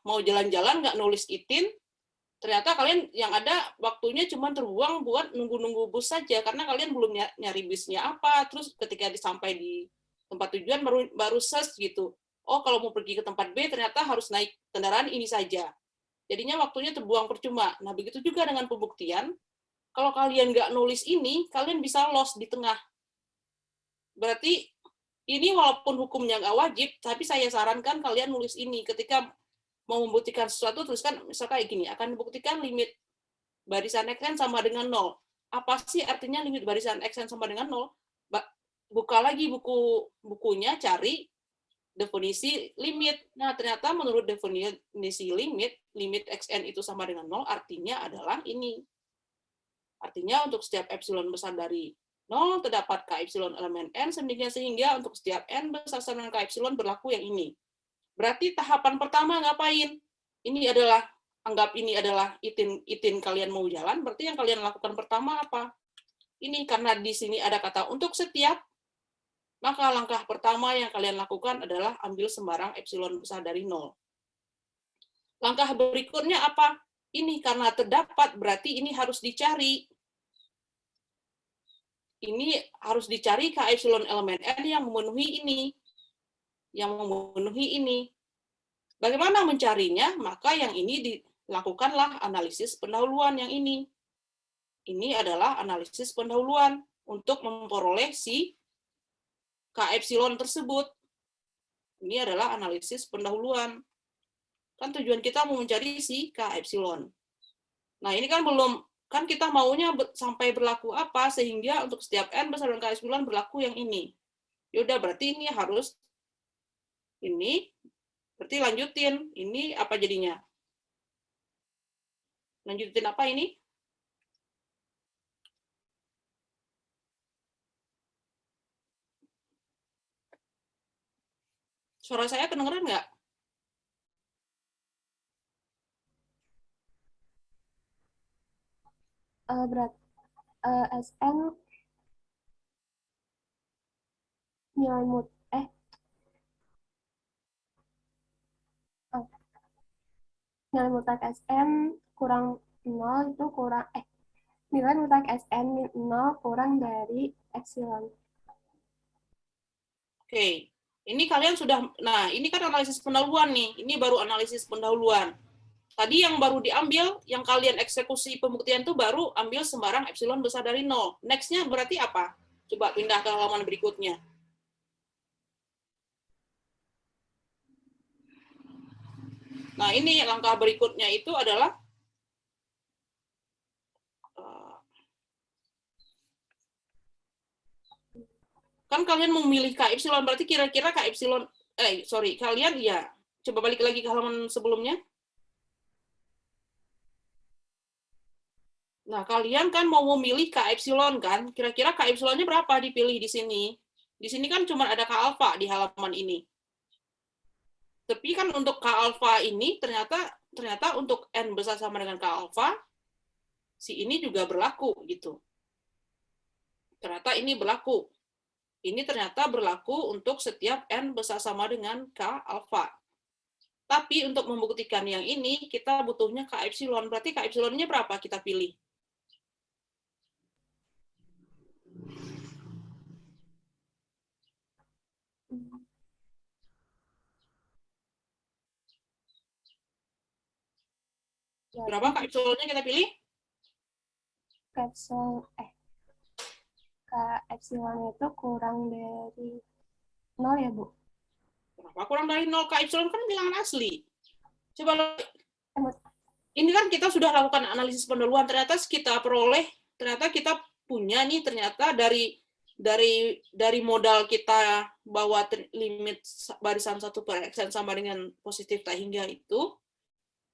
mau jalan-jalan nggak nulis itin, ternyata kalian yang ada waktunya cuma terbuang buat nunggu-nunggu bus saja karena kalian belum nyari busnya apa. Terus ketika sampai di tempat tujuan baru search gitu. Oh, kalau mau pergi ke tempat B ternyata harus naik kendaraan ini saja. Jadinya waktunya terbuang percuma. Nah, begitu juga dengan pembuktian. Kalau kalian nggak nulis ini, kalian bisa lost di tengah. Berarti ini walaupun hukumnya nggak wajib, tapi saya sarankan kalian nulis ini. Ketika mau membuktikan sesuatu, tuliskan misalnya kayak gini, akan dibuktikan limit barisan xn sama dengan 0. Apa sih artinya limit barisan xn sama dengan 0? Buka lagi bukunya, cari definisi limit. Nah, ternyata menurut definisi limit xn itu sama dengan 0, artinya adalah ini. Artinya untuk setiap epsilon besar dari 0 terdapat K epsilon elemen N sehingga untuk setiap N besar sama dengan K epsilon berlaku yang ini. Berarti tahapan pertama ngapain? Ini adalah, anggap ini adalah itin kalian mau jalan, berarti yang kalian lakukan pertama apa? Ini karena di sini ada kata untuk setiap, maka langkah pertama yang kalian lakukan adalah ambil sembarang epsilon besar dari 0. Langkah berikutnya apa? Ini karena terdapat, berarti ini harus dicari. Ini harus dicari K epsilon elemen N yang memenuhi ini. Yang memenuhi ini. Bagaimana mencarinya? Maka yang ini dilakukanlah analisis pendahuluan yang ini. Ini adalah analisis pendahuluan untuk memperoleh si K epsilon tersebut. Ini adalah analisis pendahuluan. Kan tujuan kita mau mencari si K epsilon. Nah, ini kan belum, kan kita maunya sampai berlaku apa, sehingga untuk setiap N besar dengan K epsilon berlaku yang ini. Yaudah, berarti ini harus, ini, berarti lanjutin. Ini apa jadinya? Lanjutin apa ini? Suara saya kedengeran nggak? SN nilai nilai mutlak SN kurang 0 itu kurang nilai mutlak SN 0 kurang dari epsilon. Oke. Ini kalian sudah, nah ini kan analisis pendahuluan nih, ini baru analisis pendahuluan. Tadi yang baru diambil, yang kalian eksekusi pembuktian itu baru ambil sembarang epsilon besar dari 0. Next-nya berarti apa? Coba pindah ke halaman berikutnya. Nah ini langkah berikutnya itu adalah kan kalian memilih K epsilon, berarti kira-kira K epsilon, kalian ya, coba balik lagi ke halaman sebelumnya. Nah, kalian kan mau memilih K epsilon kan, kira-kira K epsilonnya berapa dipilih di sini? Di sini kan cuma ada K alfa di halaman ini. Tapi kan untuk K alfa ini ternyata untuk N besar sama dengan K alfa, si ini juga berlaku gitu. Ternyata ini berlaku. Ini ternyata berlaku untuk setiap N besar sama dengan K alfa. Tapi untuk membuktikan yang ini, kita butuhnya K epsilon. Berarti K epsilonnya berapa kita pilih? Berapa K epsilonnya kita pilih? K epsilon itu kurang dari 0 ya, Bu? Kenapa kurang dari 0? K epsilon kan bilangan asli. Coba, ini kan kita sudah lakukan analisis pendahuluan, ternyata kita peroleh, ternyata kita punya nih, ternyata dari modal kita bahwa limit barisan 1 per xn sama dengan positif tak hingga itu,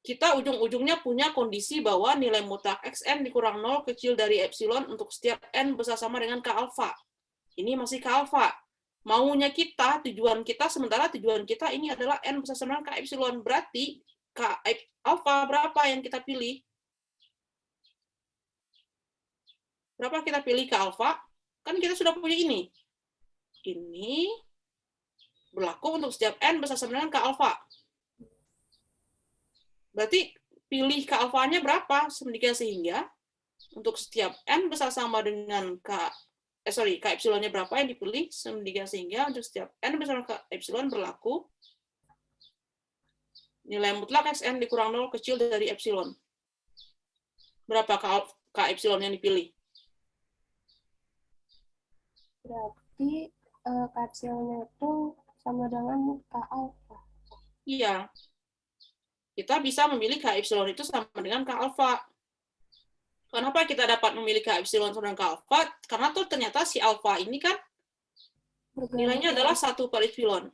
kita ujung-ujungnya punya kondisi bahwa nilai mutlak xn dikurang 0 kecil dari epsilon untuk setiap n besar sama dengan k alfa. Ini masih k alfa. Maunya kita, tujuan kita, sementara tujuan kita ini adalah n besar sama dengan k epsilon. Berarti k alfa berapa yang kita pilih? Berapa kita pilih k alfa? Kan kita sudah punya ini. Ini berlaku untuk setiap n besar sama dengan k alfa. Berarti pilih K alfanya berapa? Sehingga untuk setiap N besar sama dengan K epsilonnya berapa yang dipilih? Sehingga untuk setiap N besar K epsilon berlaku nilai mutlak Xn dikurang 0 kecil dari epsilon. Berapa K epsilon yang dipilih? Berarti K epsilonnya itu sama dengan K alfa. Iya. Kita bisa memilih K epsilon itu sama dengan K alfa. Kenapa kita dapat memilih K epsilon sama dengan K alfa? Karena tuh ternyata si alfa ini kan nilainya adalah 1 per epsilon.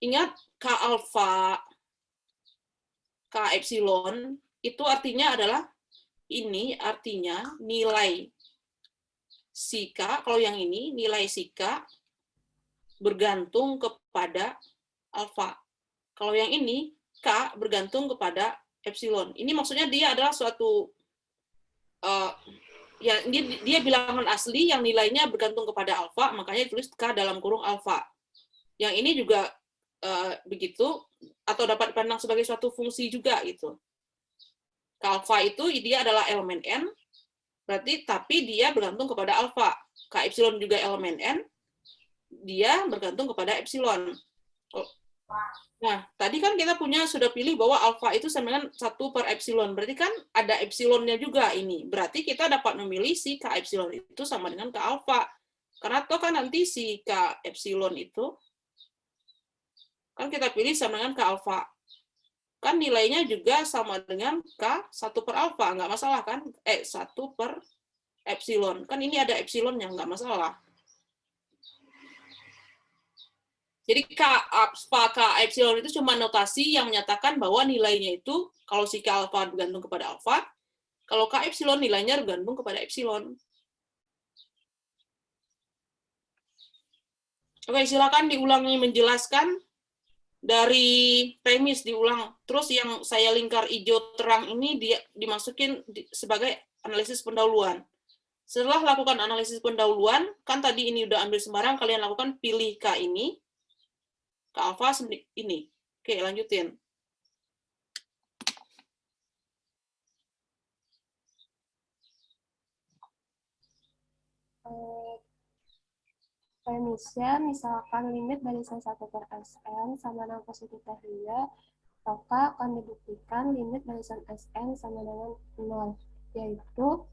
Ingat, K alfa, K epsilon, itu artinya adalah, ini artinya nilai si K, kalau yang ini nilai si K bergantung kepada alfa. Kalau yang ini K bergantung kepada epsilon. Ini maksudnya dia adalah suatu ya dia bilangan asli yang nilainya bergantung kepada alfa, makanya ditulis K dalam kurung alfa. Yang ini juga begitu, atau dapat dipandang sebagai suatu fungsi juga gitu. K alfa itu dia adalah elemen n, berarti tapi dia bergantung kepada alfa. K epsilon juga elemen n, dia bergantung kepada epsilon. Nah, tadi kan kita sudah pilih bahwa alfa itu sama dengan 1 per epsilon. Berarti kan ada epsilonnya juga ini. Berarti kita dapat memilih si K epsilon itu sama dengan K alfa. Karena toh kan nanti si K epsilon itu kan kita pilih sama dengan K alfa. Kan nilainya juga sama dengan K 1 per alfa. Nggak masalah kan? 1 per epsilon. Kan ini ada epsilonnya, nggak masalah. Jadi K alfa, K epsilon itu cuma notasi yang menyatakan bahwa nilainya itu, kalau si K alfa bergantung kepada alfa, kalau K epsilon nilainya bergantung kepada epsilon. Oke, silakan diulangi menjelaskan dari premis diulang. Terus yang saya lingkar hijau terang ini dimasukin sebagai analisis pendahuluan. Setelah lakukan analisis pendahuluan, kan tadi ini udah ambil sembarang, kalian lakukan pilih K ini, K alfa ini. Oke, lanjutin. Premisnya, misalkan limit barisan 1 per Sn sama dengan positif hingga, maka akan dibuktikan limit barisan Sn sama dengan 0, yaitu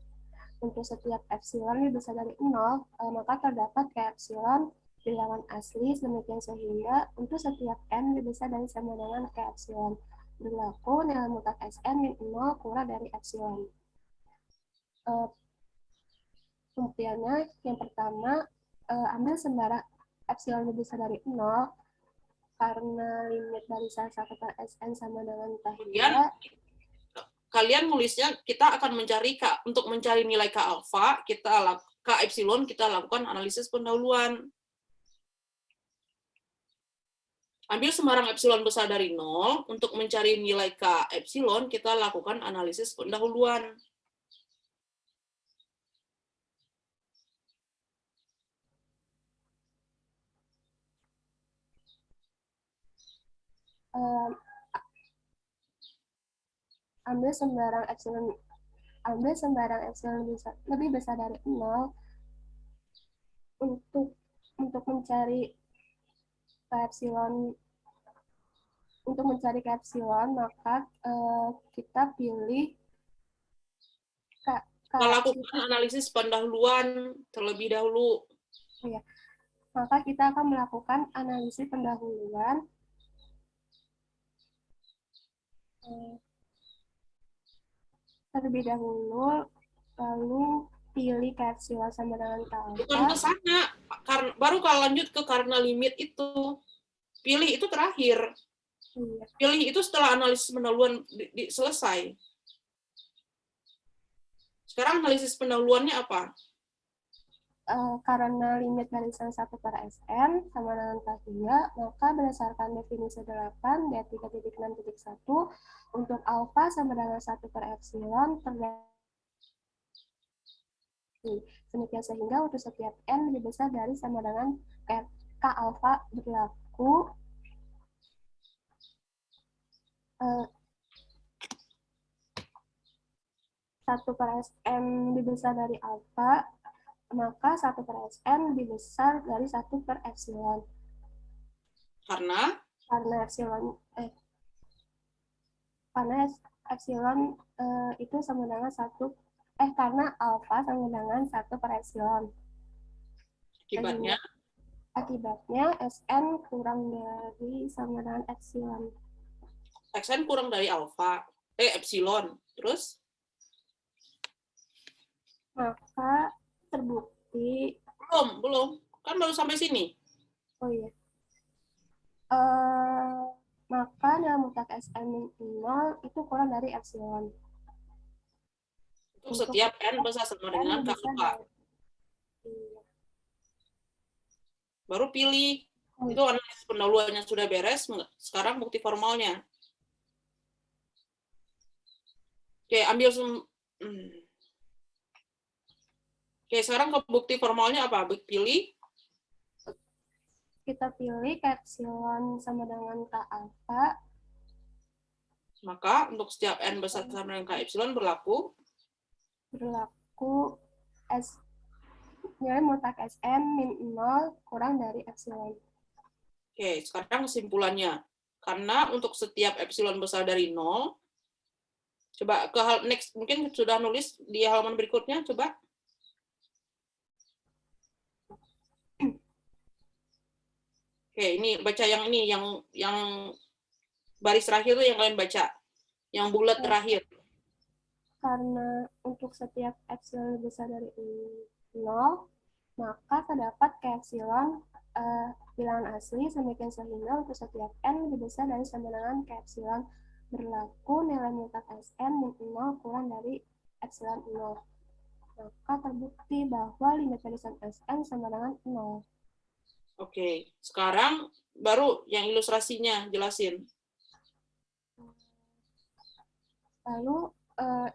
untuk setiap epsilon lebih besar dari 0, maka terdapat K epsilon bilangan asli, demikian sehingga untuk setiap n lebih besar dari sama dengan K epsilon. Berlaku nilai mutlak Sn min 0 kurang dari epsilon. Pembuktiannya, yang pertama, ambil sembarang epsilon lebih besar dari 0, karena limit barisan 1 per Sn sama dengan tahiyya. Kalian nulisnya, kita akan mencari untuk mencari nilai K alfa, K epsilon, kita lakukan analisis pendahuluan. Ambil sembarang epsilon besar dari 0, untuk mencari nilai K epsilon, kita lakukan analisis pendahuluan. Ambil sembarang epsilon lebih besar dari 0 untuk mencari K epsilon, maka kita pilih Melakukan analisis pendahuluan terlebih dahulu. Ya, maka kita akan melakukan analisis pendahuluan. Terlebih dahulu, lalu pilih K epsilon sama dengan K alfa. Bukan ke sana, baru kalau lanjut ke karena limit itu. Pilih itu terakhir. Iya. Pilih itu setelah analisis pendahuluan selesai. Sekarang analisis pendahuluannya apa? Karena limit barisan 1 per Sn sama dengan tahiyya, maka berdasarkan definisi 8 D 3.6.1 untuk alfa sama dengan 1 per epsilon terdapat. Demikian sehingga untuk setiap n lebih besar dari sama dengan K alfa berlaku satu per Sn lebih besar dari alfa, maka 1 per Sn lebih besar dari 1 per epsilon. Karena epsilon itu sama dengan karena alfa sama dengan 1 per epsilon. Akibatnya Sn kurang dari sama dengan epsilon. Sn kurang dari epsilon. Terus? Maka terbukti. Belum. Kan baru sampai sini. Oh iya. Maka dalam mutlak Sn min 0 itu kurang dari epsilon. Untuk setiap n besar sama dengan K alfa. Iya. Baru pilih. Itu analisis pendahuluannya sudah beres, sekarang bukti formalnya. Oke, ambil Oke, sekarang ke bukti formalnya apa? Pilih. Kita pilih K epsilon sama dengan K alfa. Maka untuk setiap n besar sama dengan K epsilon berlaku nilai mutlak Sn min 0 kurang dari epsilon. Oke, sekarang kesimpulannya. Karena untuk setiap epsilon besar dari 0, coba ke next, mungkin sudah nulis di halaman berikutnya, coba. Oke, ini baca yang ini, yang baris terakhir itu yang kalian baca. Yang bulat terakhir. Karena untuk setiap epsilon besar dari 0, maka terdapat K epsilon bilangan asli semikian sehingga untuk setiap n lebih besar dari sama dengan K epsilon berlaku nilai mutlak Sn min 0 kurang dari epsilon 0. Maka terbukti bahwa limit barisan Sn sama dengan 0. Oke, sekarang baru yang ilustrasinya jelasin. Lalu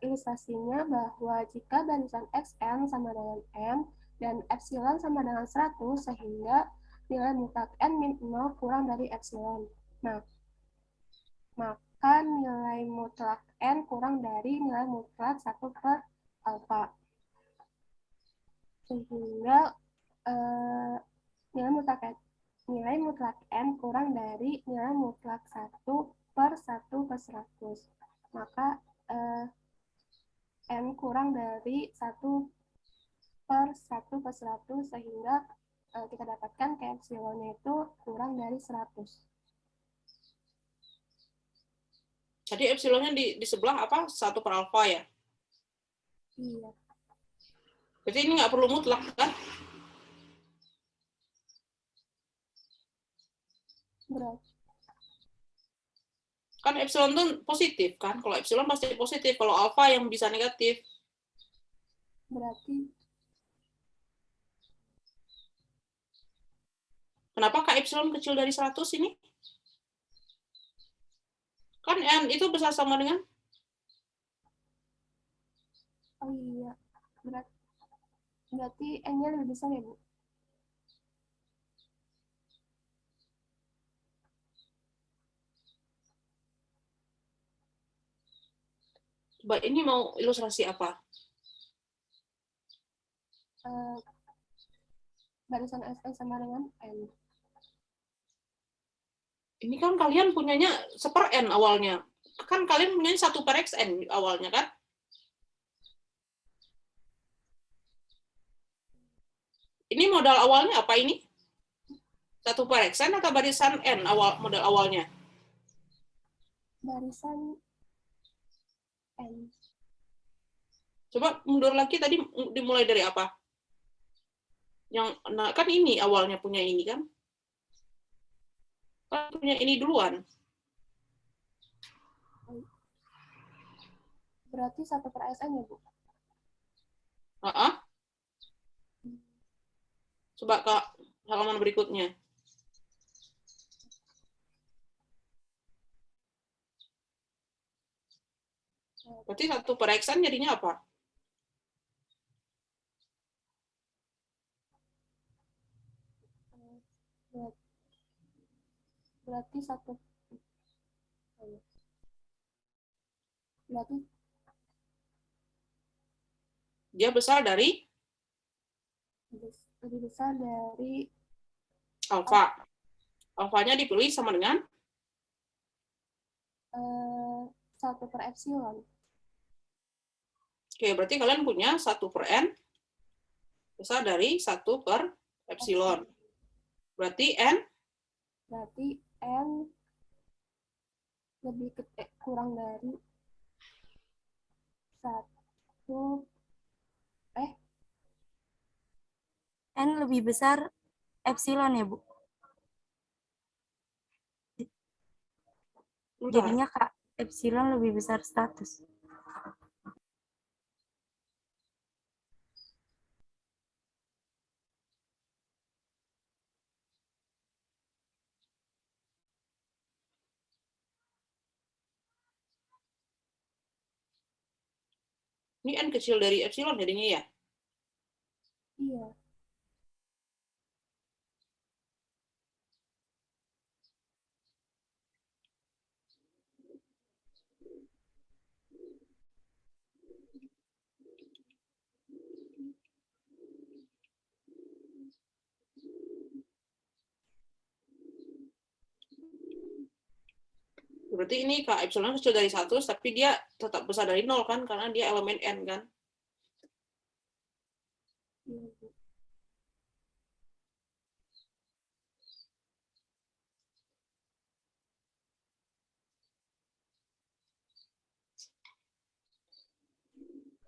ilustrasinya bahwa jika barisan Xn sama dengan n dan epsilon sama dengan 100 sehingga nilai mutlak n min 0 kurang dari epsilon. Nah, maka nilai mutlak n kurang dari nilai mutlak 1 per alfa. Sehingga nilai mutlak n kurang dari nilai mutlak 1 per 1 per 100. Maka n kurang dari 1 per 1 per 100 sehingga kita dapatkan K epsilonnya itu kurang dari 100. Jadi epsilonnya di sebelah apa? 1 per alfa ya? Iya. Jadi ini nggak perlu mutlak kan? Berarti Kan epsilon itu positif kan? Kalau epsilon pasti positif, kalau alfa yang bisa negatif. berarti Kenapa K epsilon kecil dari 100 ini? Kan n itu besar sama dengan? oh iya. Berarti n-nya lebih besar ya, Bu? Coba ini mau ilustrasi apa? Barisan Sn sama dengan n. Ini kan kalian punyanya 1/n awalnya. Kan kalian punyanya 1 per xn awalnya kan? Ini modal awalnya apa ini? 1 per xn atau barisan n modal awalnya? Barisan n. Coba mundur lagi, tadi dimulai dari apa? Nah kan ini awalnya punya ini kan? Kan punya ini duluan. Berarti 1 per Sn ya, Bu? Coba ke halaman berikutnya. Berarti 1 per xn jadinya apa? Berarti 1. Berarti Dia besar dari lebih besar dari alfa. Alfanya dipilih sama dengan 1 per epsilon. Oke, berarti kalian punya 1 per n besar dari 1 per epsilon. Berarti n lebih kurang dari 1. N lebih besar epsilon ya, Bu? Jadinya Kak, epsilon lebih besar 100. Ini N kecil dari epsilon jadinya ya? Iya. Berarti ini K epsilon kecil dari 1, tapi dia tetap besar dari 0 kan, karena dia elemen N kan? Iya, Bu.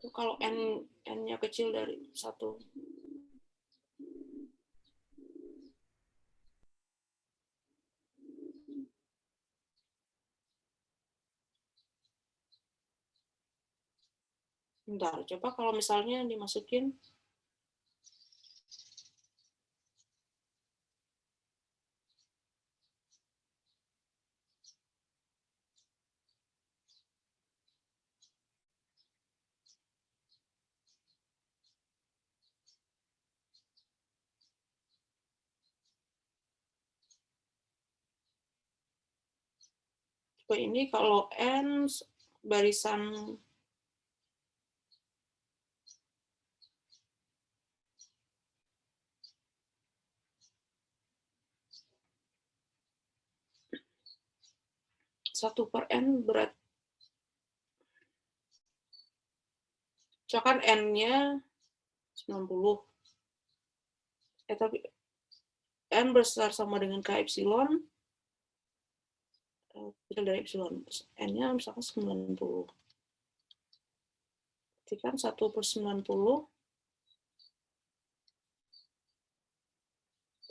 Itu kalau N-nya kecil dari 1. Bentar, coba kalau misalnya dimasukin coba ini kalau N barisan satu per N berat. Misalkan N-nya 90. Tapi N besar sama dengan K epsilon, kecil dari epsilon. N-nya misalkan 90. Berarti kan 1 per 90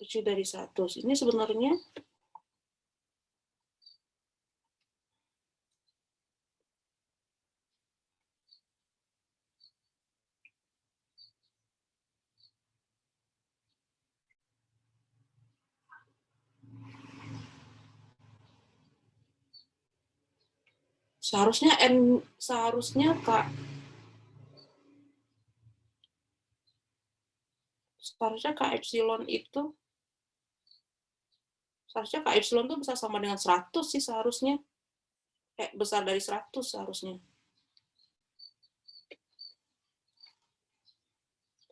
kecil dari 1. Ini sebenarnya seharusnya K epsilon itu seharusnya K epsilon itu bisa sama dengan 100 sih seharusnya. Besar dari 100 seharusnya.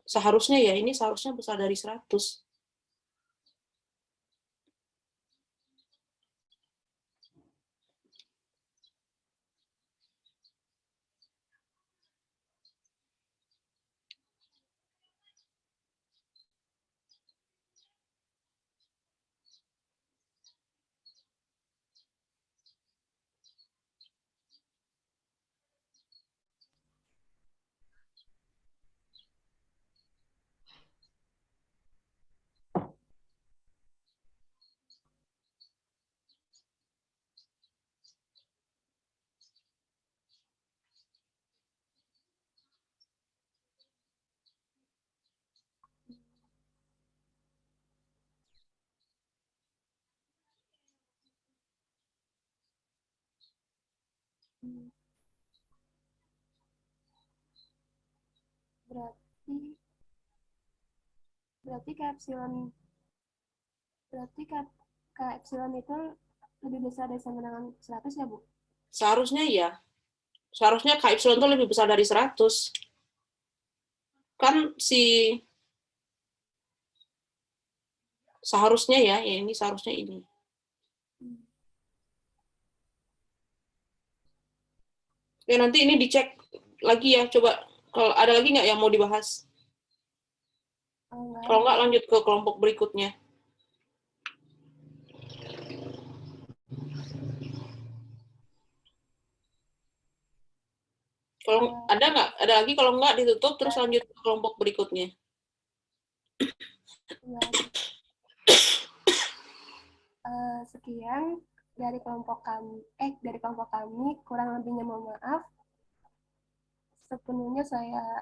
Seharusnya ya, ini seharusnya besar dari 100. Berarti K epsilon itu lebih besar dari sama dengan 100 ya, Bu? Seharusnya ya. Seharusnya K epsilon itu lebih besar dari 100. Kan seharusnya ya ini seharusnya ini. Oke, nanti ini dicek lagi ya, coba kalau ada lagi nggak yang mau dibahas? Kalau nggak lanjut ke kelompok berikutnya. Kalau ada lagi, kalau nggak ditutup terus lanjut ke kelompok berikutnya. Sekian dari kelompok kami, kurang lebihnya mohon maaf. Sepenuhnya saya